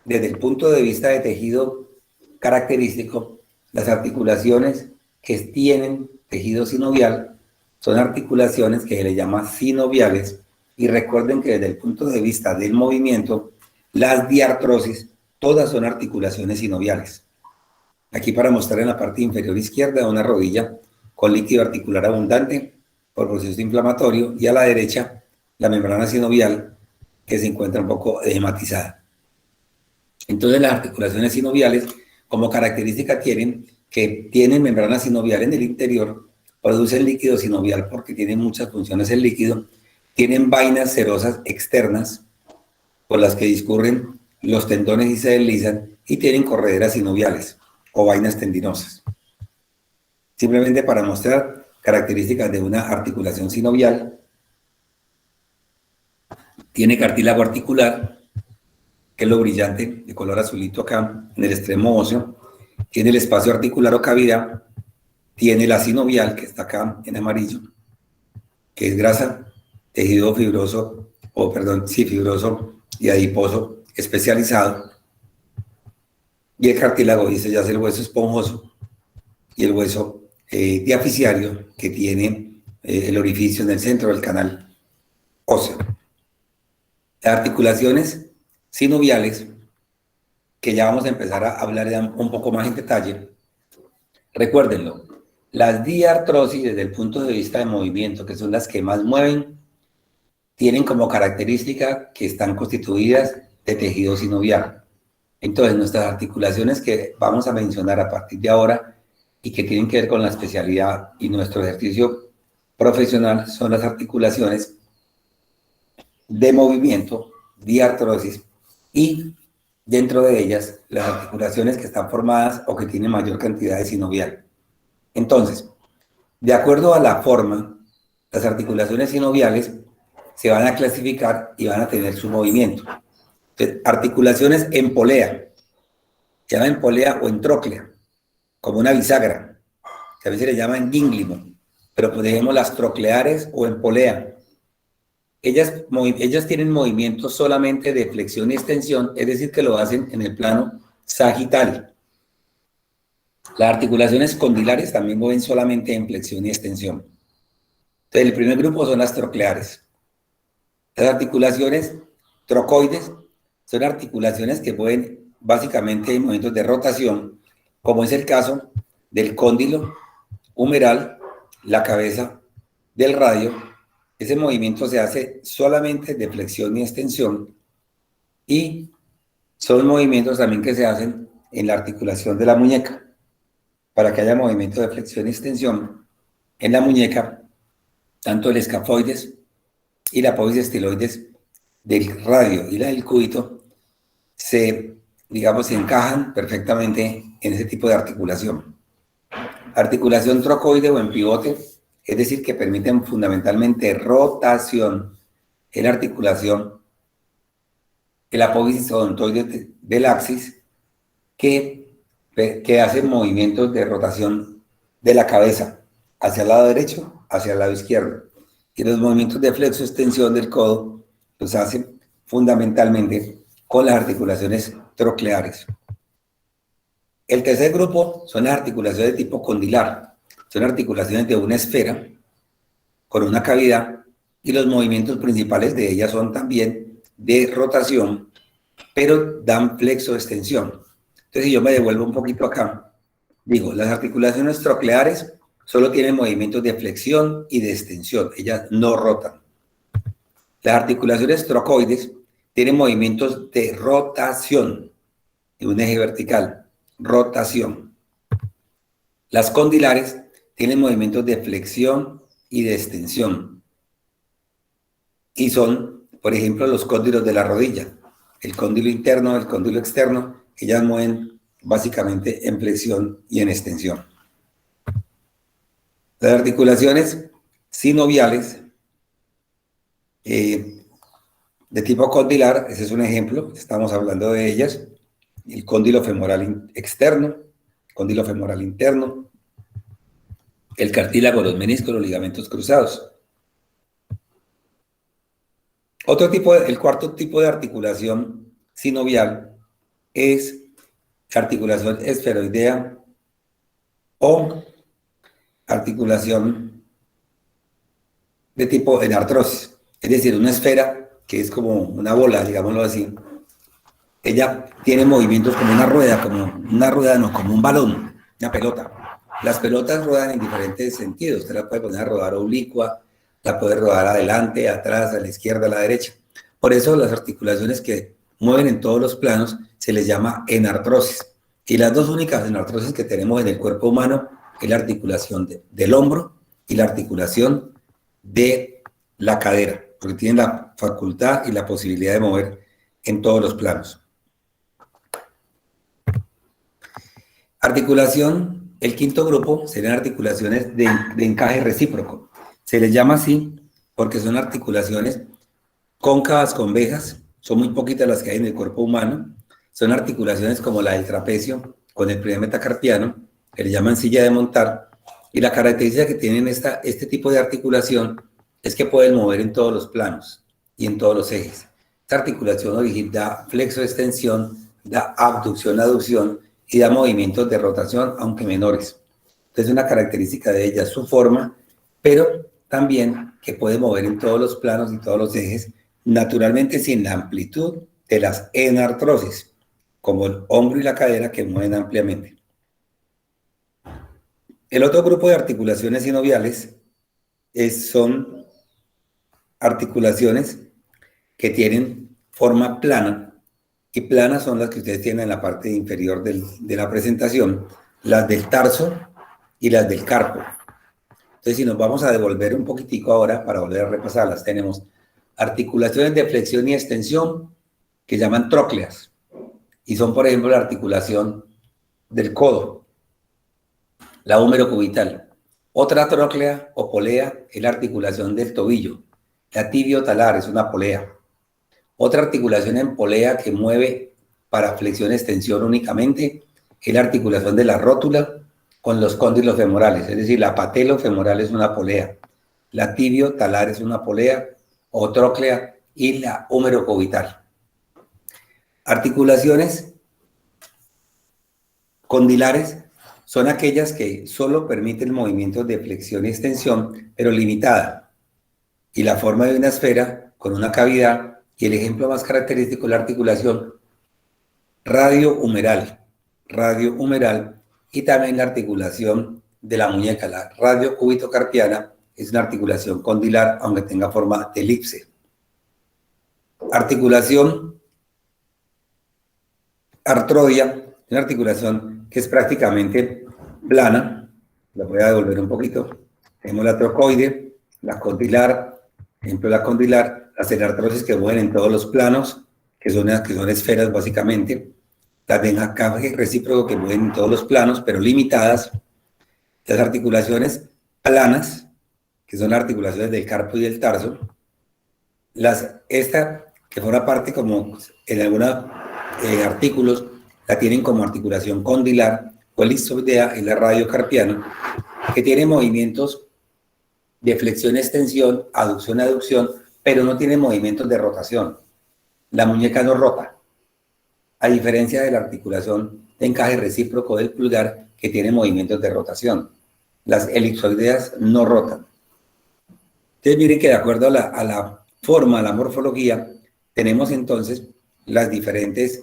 desde el punto de vista de tejido característico. Las articulaciones que tienen tejido sinovial son articulaciones que se le llama sinoviales, y recuerden que desde el punto de vista del movimiento, las diartrosis, todas son articulaciones sinoviales. Aquí para mostrar en la parte inferior izquierda una rodilla con líquido articular abundante por proceso inflamatorio, y a la derecha la membrana sinovial que se encuentra un poco edematizada. Entonces las articulaciones sinoviales como característica tienen que tienen membrana sinovial en el interior, producen líquido sinovial porque tienen muchas funciones el líquido, tienen vainas serosas externas por las que discurren los tendones y se deslizan, y tienen correderas sinoviales o vainas tendinosas. Simplemente para mostrar características de una articulación sinovial: tiene cartílago articular, que es lo brillante de color azulito acá en el extremo óseo, tiene el espacio articular o cavidad, tiene la sinovial, que está acá en amarillo, que es grasa, tejido fibroso, fibroso y adiposo especializado, y el cartílago, dice, ya es el hueso esponjoso y el hueso diaficiario, que tiene el orificio en el centro del canal óseo. Las articulaciones sinoviales, que ya vamos a empezar a hablar un poco más en detalle, recuérdenlo, las diartrosis desde el punto de vista de movimiento, que son las que más mueven, tienen como característica que están constituidas de tejido sinovial. Entonces, nuestras articulaciones que vamos a mencionar a partir de ahora y que tienen que ver con la especialidad y nuestro ejercicio profesional son las articulaciones de movimiento, diartrosis, y dentro de ellas las articulaciones que están formadas o que tienen mayor cantidad de sinovial. Entonces, de acuerdo a la forma, las articulaciones sinoviales se van a clasificar y van a tener su movimiento. Entonces, articulaciones en polea, se llama en polea o en tróclea, como una bisagra, que a veces le llaman gínglimo, pero pues dejemos las trocleares o en polea. Ellas tienen movimientos solamente de flexión y extensión, es decir, que lo hacen en el plano sagital. Las articulaciones condilares también mueven solamente en flexión y extensión. Entonces, el primer grupo son las trocleares. Las articulaciones trocoides son articulaciones que mueven básicamente en movimientos de rotación, como es el caso del cóndilo humeral, la cabeza del radio. Ese movimiento se hace solamente de flexión y extensión, y son movimientos también que se hacen en la articulación de la muñeca. Para que haya movimiento de flexión y extensión en la muñeca, tanto el escafoides y la apófisis estiloides del radio y la del cúbito se encajan perfectamente en ese tipo de articulación. Articulación trocoide o en pivote, es decir, que permiten fundamentalmente rotación, en la articulación, el apófisis odontoide del axis, que hace movimientos de rotación de la cabeza hacia el lado derecho, hacia el lado izquierdo. Y los movimientos de flexo-extensión del codo los hace fundamentalmente con las articulaciones trocleares. El tercer grupo son las articulaciones de tipo condilar. Son articulaciones de una esfera con una cavidad, y los movimientos principales de ellas son también de rotación, pero dan flexo-extensión. Entonces, si yo me devuelvo un poquito acá, digo, las articulaciones trocleares solo tienen movimientos de flexión y de extensión, ellas no rotan. Las articulaciones trocoides tienen movimientos de rotación, de un eje vertical, rotación. Las condilares tienen movimientos de flexión y de extensión. Y son, por ejemplo, los cóndilos de la rodilla, el cóndilo interno, el cóndilo externo, ellas mueven básicamente en flexión y en extensión. Las articulaciones sinoviales de tipo condilar, ese es un ejemplo, estamos hablando de ellas, el cóndilo femoral externo, cóndilo femoral interno, el cartílago, los meniscos, los ligamentos cruzados. El cuarto tipo de articulación sinovial es articulación esferoidea o articulación de tipo en artrosis, es decir, una esfera que es como una bola, digámoslo así. Ella tiene movimientos como una rueda, no, como un balón, una pelota. Las pelotas ruedan en diferentes sentidos. Usted la puede poner a rodar oblicua, la puede rodar adelante, atrás, a la izquierda, a la derecha. Por eso las articulaciones que mueven en todos los planos se les llama enartrosis. Y las dos únicas enartrosis que tenemos en el cuerpo humano es la articulación del hombro y la articulación de la cadera, porque tienen la facultad y la posibilidad de mover en todos los planos. Articulación, el quinto grupo serían articulaciones de encaje recíproco. Se les llama así porque son articulaciones cóncavas convejas, son muy poquitas las que hay en el cuerpo humano. Son articulaciones como la del trapecio con el primer metacarpiano, que le llaman silla de montar, y la característica que tienen este tipo de articulación es que pueden mover en todos los planos y en todos los ejes. Esta articulación da flexo-extensión, da abducción-aducción y da movimientos de rotación, aunque menores. Entonces, una característica de ella es su forma, pero también que puede mover en todos los planos y todos los ejes, naturalmente sin la amplitud de las enartrosis, como el hombro y la cadera que mueven ampliamente. El otro grupo de articulaciones sinoviales son articulaciones que tienen forma plana, y planas son las que ustedes tienen en la parte inferior de la presentación, las del tarso y las del carpo. Entonces, si nos vamos a devolver un poquitico ahora para volver a repasarlas, tenemos articulaciones de flexión y extensión que llaman trócleas, y son, por ejemplo, la articulación del codo, la húmero cubital. Otra tróclea o polea es la articulación del tobillo, la tibio-talar es una polea. Otra articulación en polea que mueve para flexión-extensión únicamente es la articulación de la rótula con los cóndilos femorales, es decir, la patelo-femoral es una polea, la tibio-talar es una polea o tróclea y la húmero cubital. Articulaciones condilares son aquellas que solo permiten movimientos de flexión y extensión, pero limitada, y la forma de una esfera con una cavidad, y el ejemplo más característico es la articulación radiohumeral, y también la articulación de la muñeca, la radiocúbito-carpiana, es una articulación condilar, aunque tenga forma de elipse. Articulación artrodia, una articulación que es prácticamente plana. La voy a devolver un poquito. Tenemos la trocoide, la condilar, ejemplo la condilar, las enartrosis que mueven en todos los planos, que son esferas básicamente, las de encaje recíproco que mueven en todos los planos, pero limitadas, las articulaciones planas, que son las articulaciones del carpo y del tarso, esta que forma parte como en algunos artículos, la tienen como articulación condilar o elipsoidea y la radiocarpiana, que tiene movimientos de flexión-extensión, aducción-aducción, pero no tiene movimientos de rotación. La muñeca no rota, a diferencia de la articulación de encaje recíproco del pulgar, que tiene movimientos de rotación. Las elipsoideas no rotan. Entonces miren que de acuerdo a la forma, a la morfología, tenemos entonces las diferentes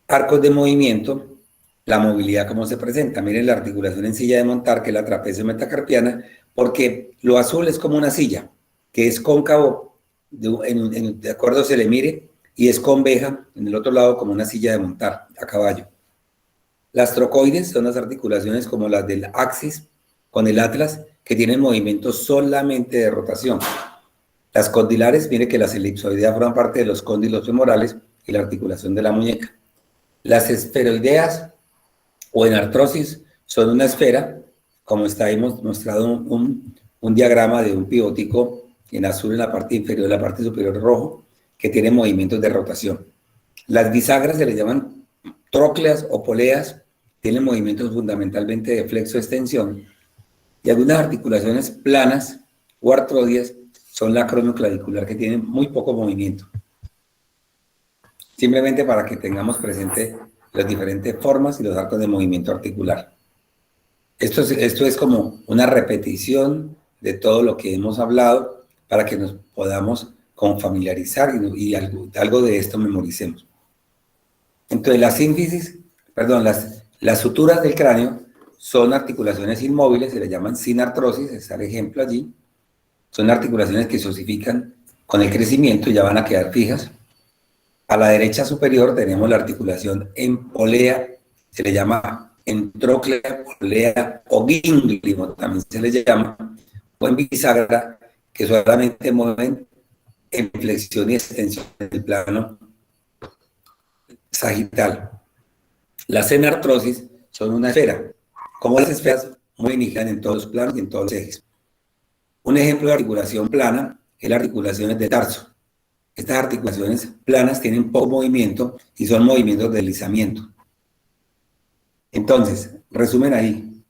arcos de movimiento, la movilidad como se presenta. Miren la articulación en silla de montar, que es la trapecio metacarpiana, porque lo azul es como una silla, que es cóncavo, de acuerdo se le mire, y es conveja en el otro lado como una silla de montar a caballo. Las trocoides son las articulaciones como las del axis con el atlas, que tienen movimientos solamente de rotación. Las condilares, mire que las elipsoideas forman parte de los cóndilos femorales y la articulación de la muñeca. Las esferoideas o enartrosis son una esfera, como está ahí mostrado un diagrama de un pivótico en azul en la parte inferior, la parte superior rojo, que tiene movimientos de rotación. Las bisagras se les llaman trócleas o poleas, tienen movimientos fundamentalmente de flexo-extensión, y algunas articulaciones planas o artrodias son la cronoclavicular, que tienen muy poco movimiento. Simplemente para que tengamos presente las diferentes formas y los arcos de movimiento articular. Esto es como una repetición de todo lo que hemos hablado para que nos podamos como familiarizar y algo de esto memoricemos. Entonces, las suturas del cráneo son articulaciones inmóviles, se le llaman sinartrosis, está el ejemplo allí. Son articulaciones que se osifican con el crecimiento y ya van a quedar fijas. A la derecha superior tenemos la articulación en polea, se le llama entróclea, polea o gínglimo, también se le llama, o en bisagra, que solamente mueven en flexión y extensión del plano sagital. Las senartrosis son una esfera. Como las esferas mueven y giran en todos los planos y en todos los ejes. Un ejemplo de articulación plana es las articulaciones de tarso. Estas articulaciones planas tienen poco movimiento y son movimientos de deslizamiento. Entonces, resumen ahí.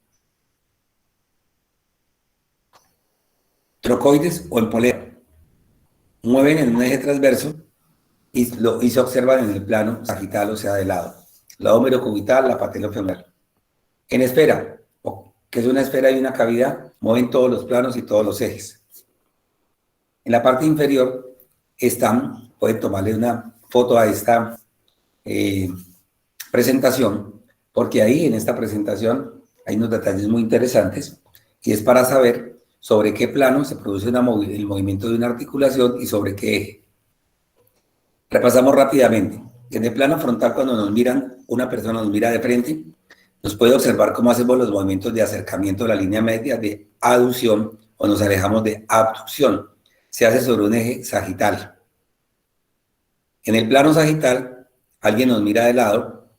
Trocoides o en polea mueven en un eje transverso y se observan en el plano sagital, o sea, de lado. La homerocubital, la patelofemoral. En esfera, que es una esfera y una cavidad, mueven todos los planos y todos los ejes. En la parte inferior pueden tomarle una foto a esta presentación, porque ahí en esta presentación hay unos detalles muy interesantes, y es para saber sobre qué plano se produce el movimiento de una articulación y sobre qué eje. Repasamos rápidamente. En el plano frontal, cuando una persona nos mira de frente, nos puede observar cómo hacemos los movimientos de acercamiento a la línea media, de aducción, o nos alejamos de abducción. Se hace sobre un eje sagital. En el plano sagital, alguien nos mira de lado,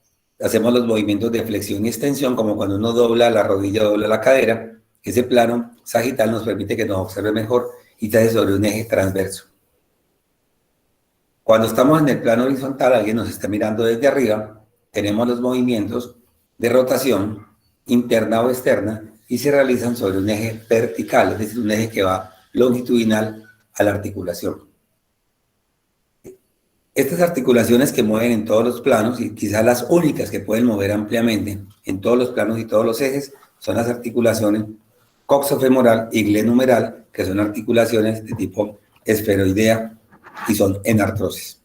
hacemos los movimientos de flexión y extensión, como cuando uno dobla la rodilla, dobla la cadera. Ese plano sagital nos permite que nos observe mejor y se hace sobre un eje transverso. Cuando estamos en el plano horizontal, alguien nos está mirando desde arriba, tenemos los movimientos de rotación interna o externa y se realizan sobre un eje vertical, es decir, un eje que va longitudinal a la articulación. Estas articulaciones que mueven en todos los planos, y quizás las únicas que pueden mover ampliamente en todos los planos y todos los ejes, son las articulaciones coxofemoral y glenumeral, que son articulaciones de tipo esferoidea y son en artrosis.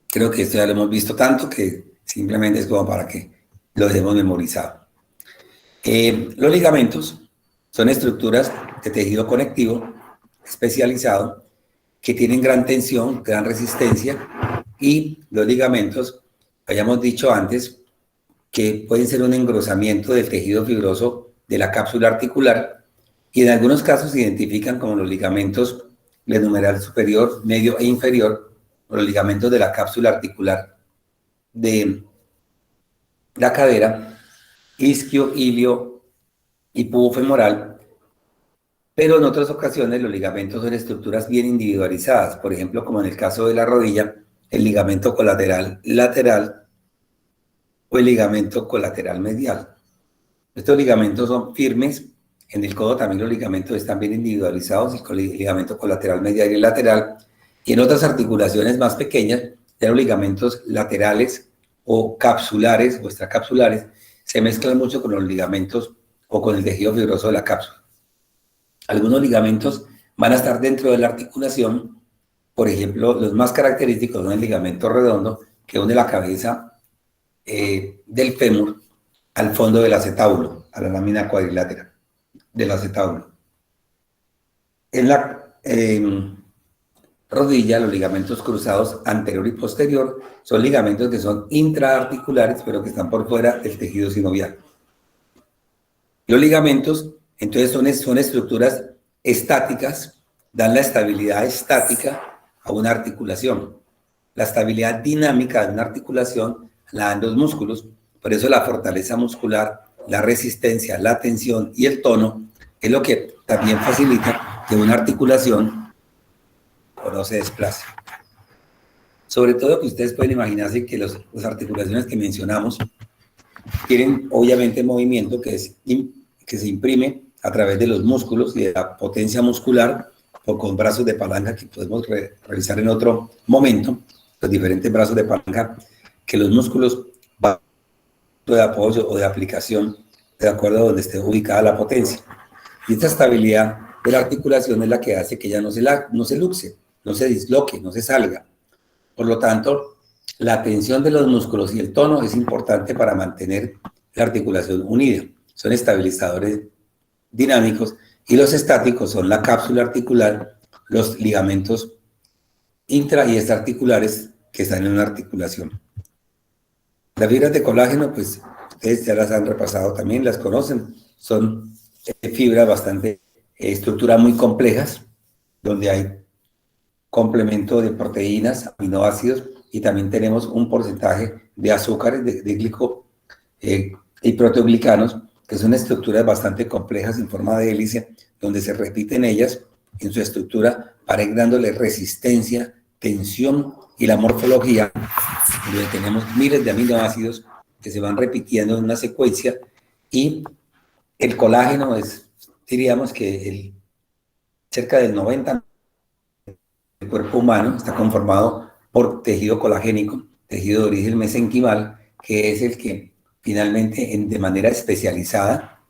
Creo que esto ya lo hemos visto tanto que simplemente es como para que lo dejemos memorizado. Los ligamentos son estructuras de tejido conectivo especializado que tienen gran tensión, gran resistencia, y los ligamentos, habíamos dicho antes, que pueden ser un engrosamiento del tejido fibroso de la cápsula articular, y en algunos casos se identifican como los ligamentos glenumeral superior, medio e inferior, o los ligamentos de la cápsula articular de la cadera, isquio, ilio y pubofemoral. Pero en otras ocasiones los ligamentos son estructuras bien individualizadas, por ejemplo, como en el caso de la rodilla, el ligamento colateral lateral o el ligamento colateral medial. Estos ligamentos son firmes. En el codo también los ligamentos están bien individualizados, el ligamento colateral medial y el lateral. Y en otras articulaciones más pequeñas, ya los ligamentos laterales o capsulares o extracapsulares se mezclan mucho con los ligamentos o con el tejido fibroso de la cápsula. Algunos ligamentos van a estar dentro de la articulación, por ejemplo, los más característicos son el ligamento redondo, que une la cabeza del fémur al fondo del acetábulo, a la lámina cuadrilátera del acetábulo. En la rodilla, los ligamentos cruzados anterior y posterior son ligamentos que son intraarticulares, pero que están por fuera del tejido sinovial. Los ligamentos, entonces, son estructuras estáticas, dan la estabilidad estática a una articulación. La estabilidad dinámica de una articulación la dan los músculos, por eso la fortaleza muscular, la resistencia, la tensión y el tono es lo que también facilita que una articulación no se desplace. Sobre todo que ustedes pueden imaginarse que las articulaciones que mencionamos tienen obviamente movimiento que se imprime a través de los músculos y de la potencia muscular con brazos de palanca que podemos revisar en otro momento, los diferentes brazos de palanca que los músculos van de apoyo o de aplicación de acuerdo a donde esté ubicada la potencia. Y esta estabilidad de la articulación es la que hace que ella no se luxe, no se disloque, no se salga. Por lo tanto, la tensión de los músculos y el tono es importante para mantener la articulación unida. Son estabilizadores dinámicos y los estáticos son la cápsula articular, los ligamentos intra y extraarticulares que están en una articulación. Las fibras de colágeno, pues ustedes ya las han repasado también, las conocen, son fibras bastante, estructuras muy complejas, donde hay complemento de proteínas, aminoácidos, y también tenemos un porcentaje de azúcares, y proteoglicanos, que son estructuras bastante complejas en forma de hélice, donde se repiten ellas en su estructura para ir dándole resistencia, tensión y la morfología, donde tenemos miles de aminoácidos que se van repitiendo en una secuencia, y el colágeno es, diríamos que cerca del 90% del cuerpo humano está conformado por tejido colagénico, tejido de origen mesenquimal, que es el que finalmente de manera especializada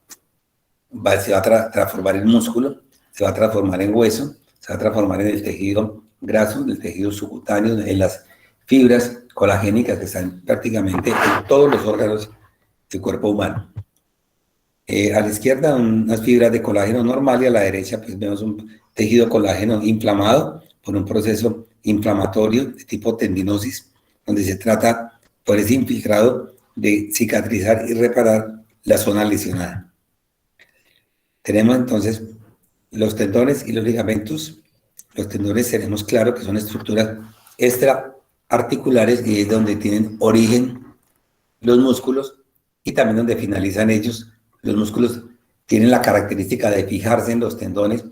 se va a transformar en músculo, se va a transformar en hueso, se va a transformar en el tejido graso, en el tejido subcutáneo, en las fibras colagénicas que están prácticamente en todos los órganos del cuerpo humano. A la izquierda unas fibras de colágeno normal y a la derecha pues vemos un tejido colágeno inflamado por un proceso inflamatorio de tipo tendinosis, donde se trata por ese infiltrado de cicatrizar y reparar la zona lesionada. Tenemos entonces los tendones y los ligamentos. Los tendones tenemos claro que son estructuras extraarticulares y es donde tienen origen los músculos y también donde finalizan ellos. Los músculos tienen la característica de fijarse en los tendones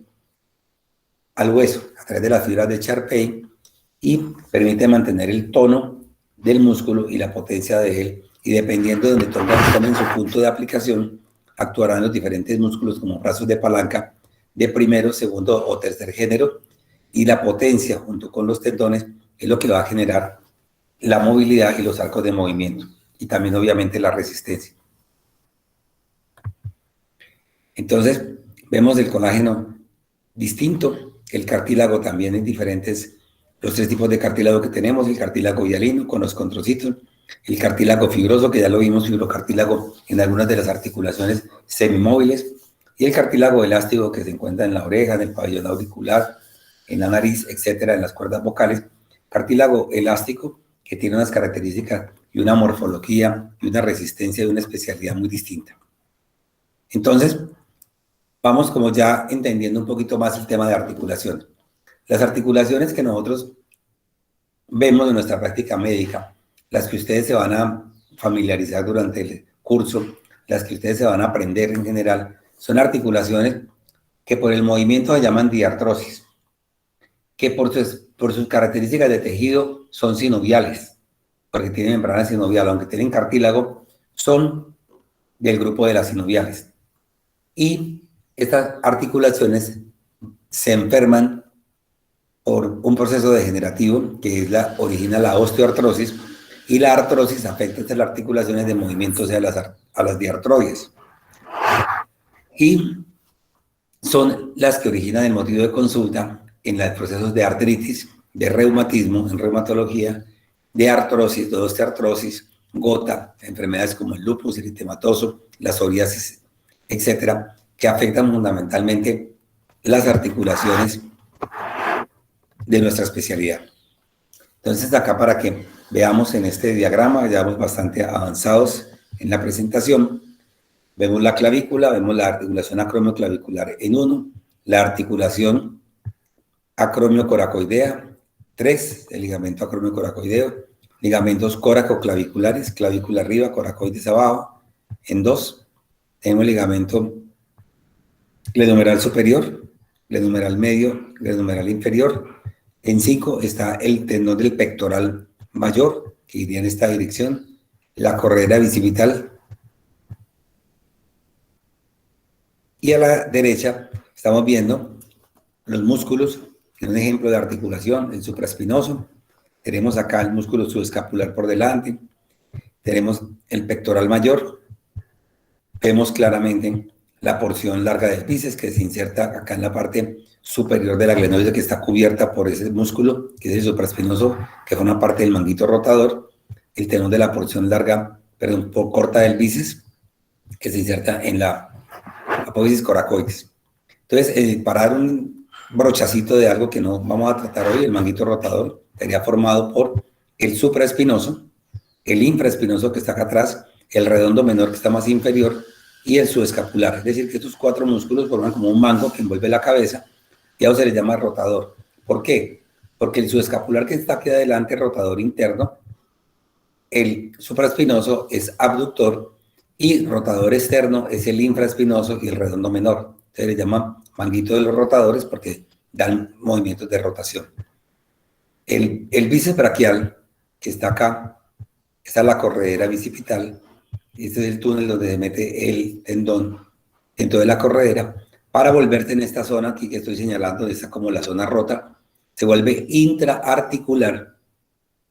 al hueso a través de las fibras de Charpey y permite mantener el tono del músculo y la potencia de él, y dependiendo de donde tomen su punto de aplicación, actuarán los diferentes músculos como brazos de palanca de primero, segundo o tercer género, y la potencia junto con los tendones es lo que va a generar la movilidad y los arcos de movimiento, y también obviamente la resistencia. Entonces, vemos el colágeno distinto, el cartílago también en diferentes, los tres tipos de cartílago que tenemos, el cartílago hialino con los condrocitos, el cartílago fibroso, que ya lo vimos, fibrocartílago en algunas de las articulaciones semimóviles, y el cartílago elástico que se encuentra en la oreja, en el pabellón auricular, en la nariz, etcétera, en las cuerdas vocales. Cartílago elástico que tiene unas características y una morfología y una resistencia de una especialidad muy distinta. Entonces, vamos como ya entendiendo un poquito más el tema de articulación. Las articulaciones que nosotros vemos en nuestra práctica médica, las que ustedes se van a familiarizar durante el curso, las que ustedes se van a aprender en general, son articulaciones que por el movimiento se llaman diartrosis, que por sus características de tejido son sinoviales, porque tienen membrana sinovial, aunque tienen cartílago, son del grupo de las sinoviales. Y estas articulaciones se enferman por un proceso degenerativo que origina la osteoartrosis, y la artrosis afecta estas articulaciones de movimiento, o sea, a las diartroides. Y son las que originan el motivo de consulta en los procesos de artritis, de reumatismo, en reumatología, de artrosis, de osteoartrosis, gota, enfermedades como el lupus eritematoso, la psoriasis, etcétera, que afectan fundamentalmente las articulaciones de nuestra especialidad. Entonces, acá para que veamos en este diagrama, ya vamos bastante avanzados en la presentación, vemos la clavícula, vemos la articulación acromioclavicular en 1, la articulación acromiocoracoidea, 3, el ligamento acromiocoracoideo, ligamentos coracoclaviculares, clavícula arriba, coracoides abajo, en 2, tenemos el ligamento glenohumeral superior, glenohumeral medio, glenohumeral inferior, En 5 está el tendón del pectoral mayor, que iría en esta dirección, la corredera bicipital. Y a la derecha estamos viendo los músculos, que es un ejemplo de articulación, el supraespinoso. Tenemos acá el músculo subescapular por delante, tenemos el pectoral mayor, vemos claramente la porción larga del bíceps que se inserta acá en la parte superior de la glenoide, que está cubierta por ese músculo, que es el supraespinoso, que forma parte del manguito rotador, el tendón de la porción larga, perdón, un poco corta del bíceps, que se inserta en la apófisis coracoides. Entonces, para dar un brochacito de algo que no vamos a tratar hoy, el manguito rotador estaría formado por el supraespinoso, el infraespinoso que está acá atrás, el redondo menor que está más inferior y el subescapular. Es decir, que estos 4 músculos forman como un mango que envuelve la cabeza y a eso se le llama rotador. ¿Por qué? Porque el subescapular que está aquí adelante es rotador interno, el supraespinoso es abductor y rotador externo es el infraespinoso y el redondo menor. Se le llama manguito de los rotadores porque dan movimientos de rotación. El bíceps braquial, que está acá, esta es la corredera bicipital, este es el túnel donde se mete el tendón dentro de la corredera, para volverte en esta zona aquí que estoy señalando, esta como la zona rota, se vuelve intraarticular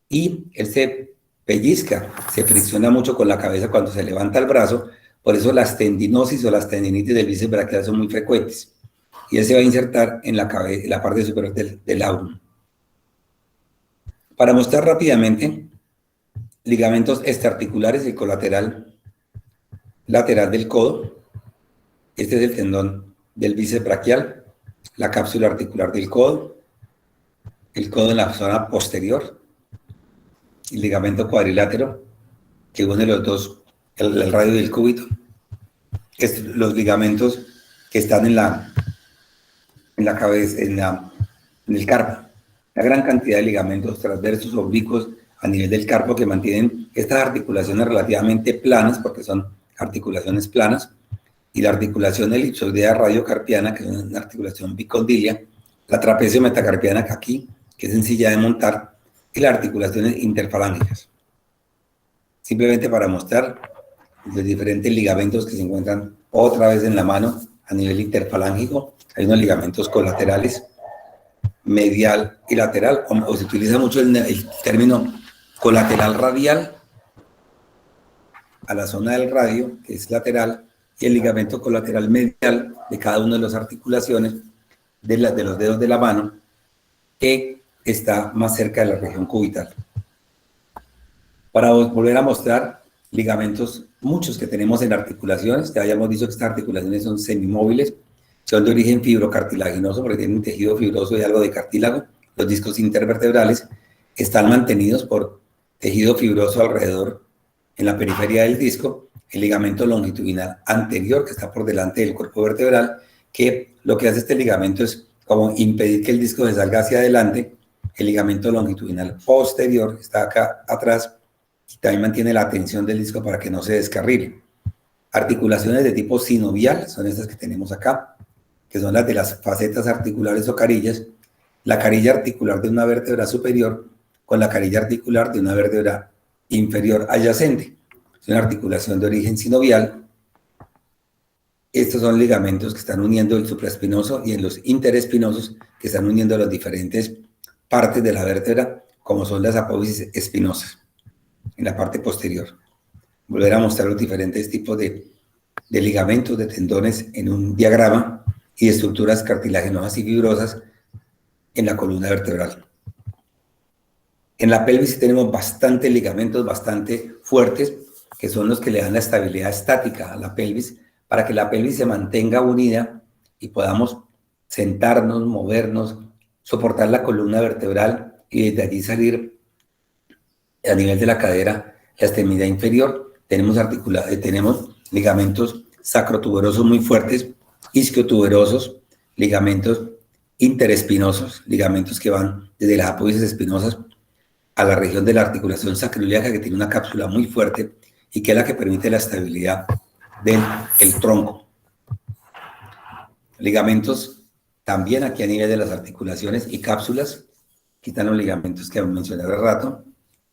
y él se pellizca, se fricciona mucho con la cabeza cuando se levanta el brazo, por eso las tendinosis o las tendinitis del bíceps braquial son muy frecuentes. Y él se va a insertar en la parte superior del labrum. Para mostrar rápidamente, ligamentos extraarticulares, el colateral lateral del codo, este es el tendón del bíceps braquial, la cápsula articular del codo, el codo en la zona posterior, el ligamento cuadrilátero, que une los dos, el radio del cúbito, los ligamentos que están en la cabeza, en el carpo, la gran cantidad de ligamentos transversos, oblicuos, a nivel del carpo que mantienen estas articulaciones relativamente planas, porque son articulaciones planas, y la articulación elipsoidea radiocarpiana, que es una articulación bicondilia, la trapecio metacarpiana que aquí, que es sencilla de montar, y las articulaciones interfalángicas. Simplemente para mostrar los diferentes ligamentos que se encuentran otra vez en la mano a nivel interfalángico. Hay unos ligamentos colaterales, medial y lateral, o se utiliza mucho el término colateral radial a la zona del radio, que es lateral, y el ligamento colateral medial de cada una de las articulaciones de los dedos de la mano, que está más cerca de la región cubital. Para volver a mostrar ligamentos, muchos que tenemos en articulaciones, ya habíamos dicho que estas articulaciones son semimóviles, son de origen fibrocartilaginoso porque tienen tejido fibroso y algo de cartílago. Los discos intervertebrales están mantenidos por tejido fibroso alrededor en la periferia del disco, el ligamento longitudinal anterior que está por delante del cuerpo vertebral, que lo que hace este ligamento es como impedir que el disco se salga hacia adelante. El ligamento longitudinal posterior está acá atrás y también mantiene la tensión del disco para que no se descarrile. Articulaciones de tipo sinovial son estas que tenemos acá, que son las de las facetas articulares o carillas, la carilla articular de una vértebra superior con la carilla articular de una vértebra inferior adyacente. Es una articulación de origen sinovial. Estos son ligamentos que están uniendo el supraespinoso y en los interespinosos que están uniendo las diferentes partes de la vértebra, como son las apófisis espinosas, en la parte posterior. Volver a mostrar los diferentes tipos de ligamentos, de tendones en un diagrama y de estructuras cartilaginosas y fibrosas en la columna vertebral. En la pelvis sí tenemos bastantes ligamentos, bastante fuertes, que son los que le dan la estabilidad estática a la pelvis, para que la pelvis se mantenga unida y podamos sentarnos, movernos, soportar la columna vertebral y desde allí salir a nivel de la cadera, la extremidad inferior. Tenemos ligamentos sacrotuberosos muy fuertes, isquiotuberosos, ligamentos interespinosos, ligamentos que van desde las apófisis espinosas a la región de la articulación sacroiliaca, que tiene una cápsula muy fuerte y que es la que permite la estabilidad del tronco. Ligamentos también aquí a nivel de las articulaciones y cápsulas quitan los ligamentos que mencioné hace rato,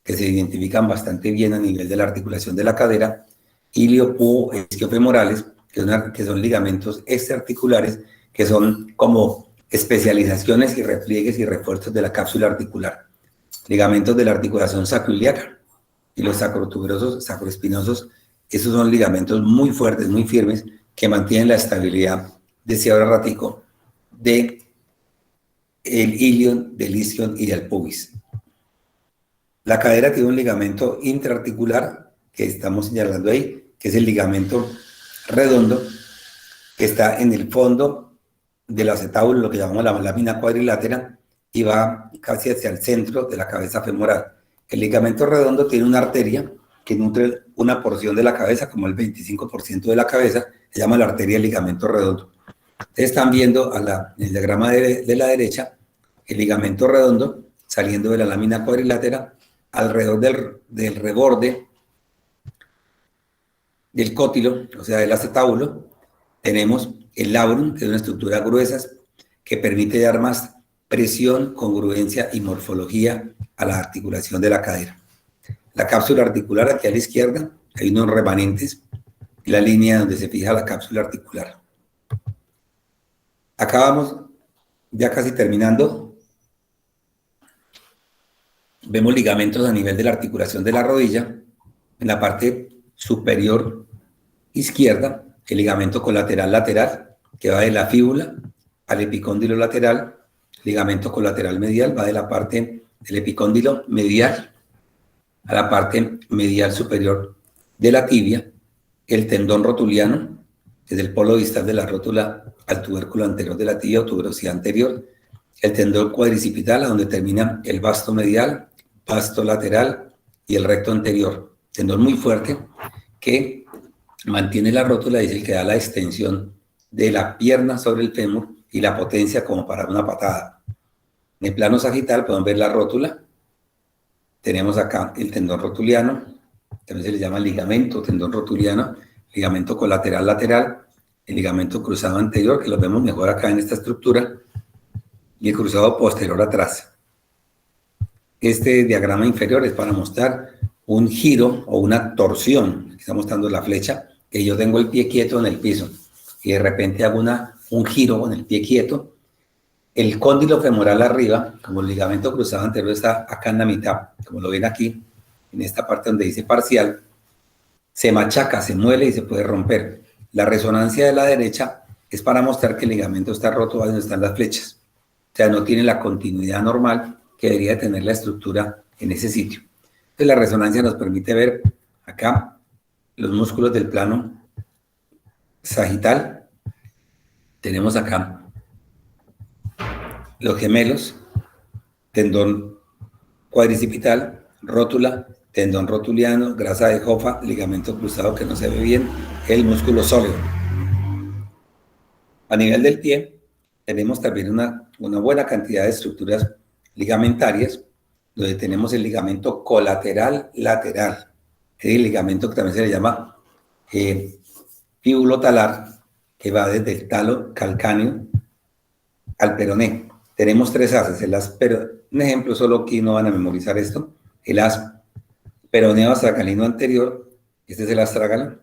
que se identifican bastante bien a nivel de la articulación de la cadera, ilio o isquiofemorales, que son ligamentos extraarticulares, que son como especializaciones y repliegues y refuerzos de la cápsula articular. Ligamentos de la articulación sacroiliaca y los sacrotuberosos, sacroespinosos, esos son ligamentos muy fuertes, muy firmes, que mantienen la estabilidad, decía ahora ratico, de el ilion, del isquion y del pubis. La cadera tiene un ligamento intraarticular, que estamos señalando ahí, que es el ligamento redondo, que está en el fondo del acetábulo, lo que llamamos la lámina cuadrilátera, y va casi hacia el centro de la cabeza femoral. El ligamento redondo tiene una arteria que nutre una porción de la cabeza, como el 25% de la cabeza, se llama la arteria del ligamento redondo. Ustedes están viendo en el diagrama de la derecha el ligamento redondo saliendo de la lámina cuadrilátera alrededor del reborde del cótilo, o sea, del acetábulo. Tenemos el labrum, que es una estructura gruesa que permite dar más presión, congruencia y morfología a la articulación de la cadera. La cápsula articular, aquí a la izquierda, hay unos remanentes, y la línea donde se fija la cápsula articular. Acá vamos, ya casi terminando. Vemos ligamentos a nivel de la articulación de la rodilla. En la parte superior izquierda, el ligamento colateral lateral, que va de la fíbula al epicóndilo lateral. Ligamento colateral medial va de la parte del epicóndilo medial a la parte medial superior de la tibia. El tendón rotuliano, desde el polo distal de la rótula al tubérculo anterior de la tibia o tuberosidad anterior. El tendón cuadricipital, a donde termina el vasto medial, vasto lateral y el recto anterior. Tendón muy fuerte que mantiene la rótula y es el que da la extensión de la pierna sobre el fémur y la potencia como para una patada. En el plano sagital podemos ver la rótula. Tenemos acá el tendón rotuliano, también se le llama ligamento, tendón rotuliano, ligamento colateral lateral, el ligamento cruzado anterior, que lo vemos mejor acá en esta estructura, y el cruzado posterior atrás. Este diagrama inferior es para mostrar un giro o una torsión. Aquí está mostrando la flecha, que yo tengo el pie quieto en el piso, y de repente hago un giro con el pie quieto. El cóndilo femoral arriba, como el ligamento cruzado anterior, está acá en la mitad, como lo ven aquí, en esta parte donde dice parcial, se machaca, se muele y se puede romper. La resonancia de la derecha es para mostrar que el ligamento está roto donde están las flechas. O sea, no tiene la continuidad normal que debería tener la estructura en ese sitio. Entonces la resonancia nos permite ver acá los músculos del plano sagital. Tenemos acá los gemelos, tendón cuadricipital, rótula, tendón rotuliano, grasa de Hoffa, ligamento cruzado que no se ve bien, el músculo sólido. A nivel del pie, tenemos también una buena cantidad de estructuras ligamentarias, donde tenemos el ligamento colateral lateral, el ligamento que también se le llama fíbulo-talar, que va desde el talo calcáneo al peroné. Tenemos tres haces, pero un ejemplo, solo aquí no van a memorizar esto, el haz peroneo astragalino anterior, este es el astrágalo,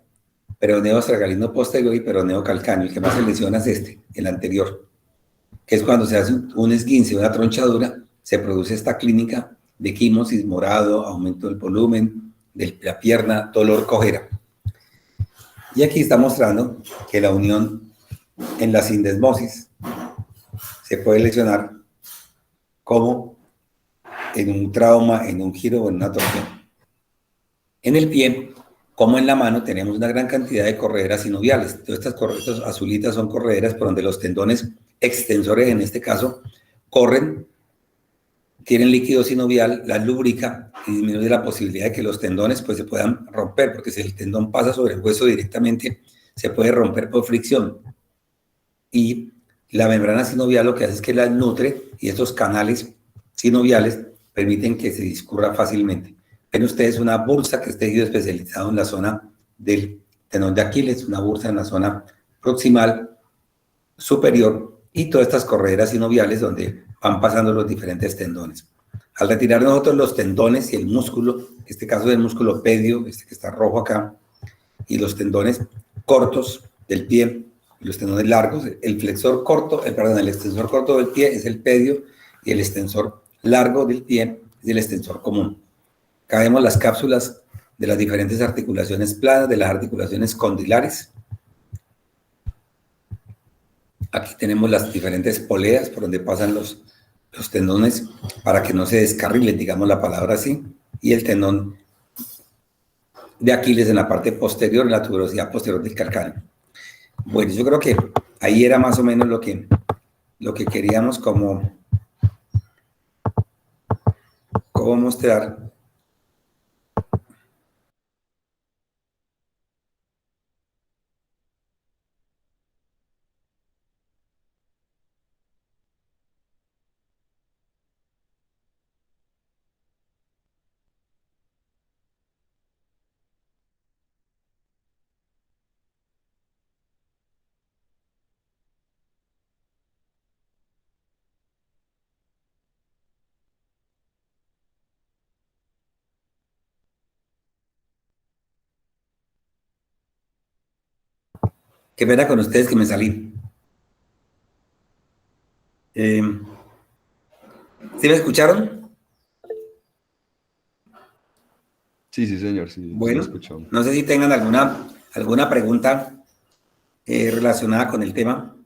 peroneo astragalino posterior y peroneo calcáneo. El que más se lesiona es este, el anterior, que es cuando se hace un esguince, una tronchadura, se produce esta clínica de quimosis, morado, aumento del volumen de la pierna, dolor, cojera. Y aquí está mostrando que la unión en la sindesmosis se puede lesionar como en un trauma, en un giro o en una torsión. En el pie, como en la mano, tenemos una gran cantidad de correderas sinoviales. Todas estas azulitas son correderas por donde los tendones extensores, en este caso, corren, tienen líquido sinovial, las lubrica y disminuye la posibilidad de que los tendones pues, se puedan romper, porque si el tendón pasa sobre el hueso directamente, se puede romper por fricción. Y la membrana sinovial lo que hace es que las nutre y estos canales sinoviales permiten que se discurra fácilmente. Ven ustedes una bursa que es tejido especializado en la zona del tendón de Aquiles, una bursa en la zona proximal superior y todas estas correderas sinoviales donde van pasando los diferentes tendones. Al retirar nosotros los tendones y el músculo, en este caso es el músculo pedio, este que está rojo acá, y los tendones cortos del pie, y los tendones largos, el extensor corto del pie es el pedio y el extensor largo del pie es el extensor común. Acá vemos las cápsulas de las diferentes articulaciones planas, de las articulaciones condilares. Aquí tenemos las diferentes poleas por donde pasan los tendones para que no se descarrilen, digamos la palabra así, y el tendón de Aquiles en la parte posterior, en la tuberosidad posterior del calcáneo. Bueno, yo creo que ahí era más o menos lo que queríamos como mostrar. Qué pena con ustedes que me salí. ¿Sí me escucharon? Sí, sí, señor, sí, Bueno, lo escuchamos. no sé si tengan alguna pregunta relacionada con el tema.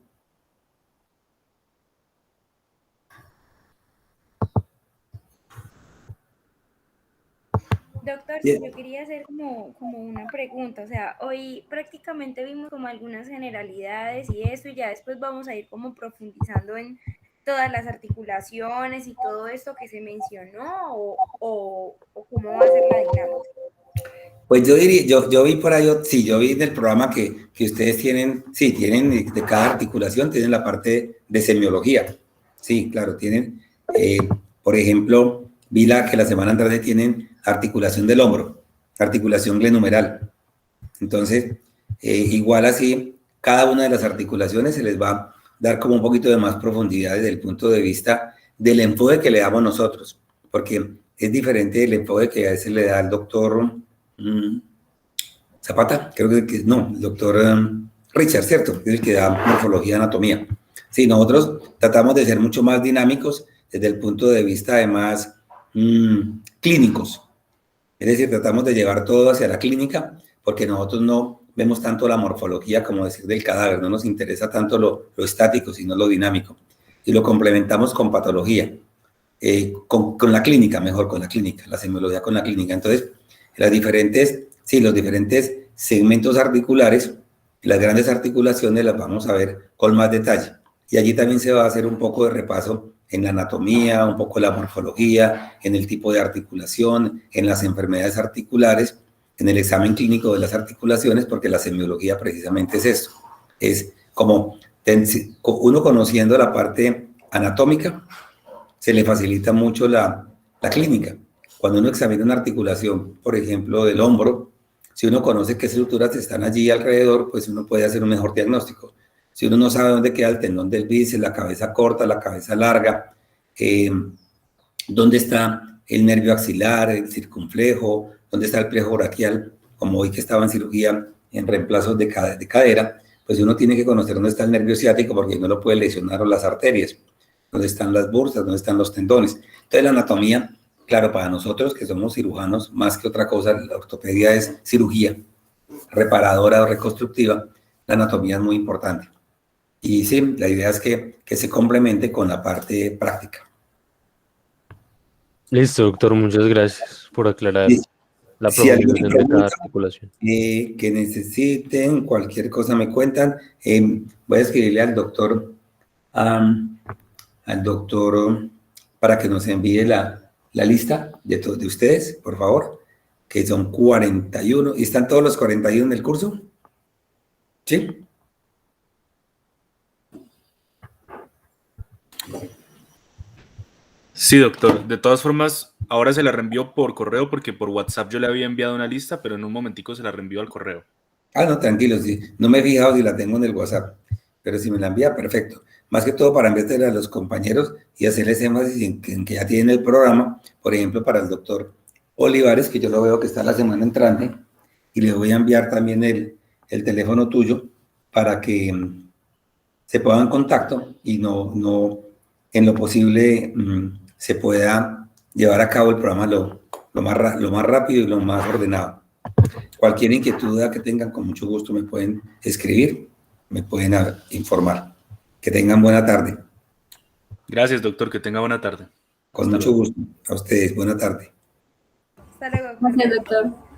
Doctor, Bien. sí, yo quería hacer como una pregunta, o sea, hoy prácticamente vimos como algunas generalidades y eso, y ya después vamos a ir como profundizando en todas las articulaciones y todo esto que se mencionó, o cómo va a ser la dinámica. Pues yo diría, yo vi por ahí, sí, yo vi en el programa que ustedes tienen, sí, tienen de cada articulación, tienen la parte de semiología. Sí, claro, tienen, por ejemplo, vi que la semana anterior tienen articulación del hombro, articulación glenumeral. Entonces, igual así, cada una de las articulaciones se les va a dar como un poquito de más profundidad desde el punto de vista del enfoque que le damos nosotros, porque es diferente del enfoque que a veces le da el doctor Zapata, creo que no, el doctor Richard, ¿cierto? Es el que da morfología, anatomía. Sí, nosotros tratamos de ser mucho más dinámicos desde el punto de vista además clínicos. Es decir, tratamos de llevar todo hacia la clínica porque nosotros no vemos tanto la morfología, como decir, del cadáver, no nos interesa tanto lo estático, sino lo dinámico. Y lo complementamos con patología, con la clínica, mejor con la clínica, la semiología con la clínica. Entonces, los diferentes segmentos articulares, las grandes articulaciones las vamos a ver con más detalle. Y allí también se va a hacer un poco de repaso en la anatomía, un poco la morfología, en el tipo de articulación, en las enfermedades articulares, en el examen clínico de las articulaciones, porque la semiología precisamente es eso. Es como uno conociendo la parte anatómica, se le facilita mucho la clínica. Cuando uno examina una articulación, por ejemplo, del hombro, si uno conoce qué estructuras están allí alrededor, pues uno puede hacer un mejor diagnóstico. Si uno no sabe dónde queda el tendón del bíceps, la cabeza corta, la cabeza larga, dónde está el nervio axilar, el circunflejo, dónde está el plejo braquial, como hoy que estaba en cirugía en reemplazos de cadera, pues uno tiene que conocer dónde está el nervio ciático porque no lo puede lesionar o las arterias, dónde están las bursas, dónde están los tendones. Entonces la anatomía, claro, para nosotros que somos cirujanos, más que otra cosa, la ortopedia es cirugía reparadora o reconstructiva, la anatomía es muy importante. Y sí, la idea es que se complemente con la parte práctica. Listo, doctor, muchas gracias por aclarar Sí. la Si alguien profundización de cada articulación. que necesiten, cualquier cosa me cuentan. Voy a escribirle al doctor para que nos envíe la lista de todos de ustedes, por favor, que son 41. ¿Y están todos los 41 en el curso? ¿Sí? Sí, doctor. De todas formas, ahora se la reenvío por correo porque por WhatsApp yo le había enviado una lista, pero en un momentico se la reenvío al correo. No, tranquilo, sí. No me he fijado si la tengo en el WhatsApp. pero si me la envía, perfecto. Más que todo para enviársela a los compañeros y hacerles énfasis en que ya tienen el programa, por ejemplo, para el doctor Olivares, que yo lo veo que está la semana entrante, y le voy a enviar también el teléfono tuyo para que se pongan en contacto y no en lo posible se pueda llevar a cabo el programa lo más rápido y lo más ordenado. Cualquier inquietud que tengan, con mucho gusto me pueden escribir, me pueden informar. Que tengan buena tarde. Gracias, doctor. Que tenga buena tarde. Con Hasta mucho luego. gusto. A ustedes, buena tarde. Hasta luego. Gracias, doctor.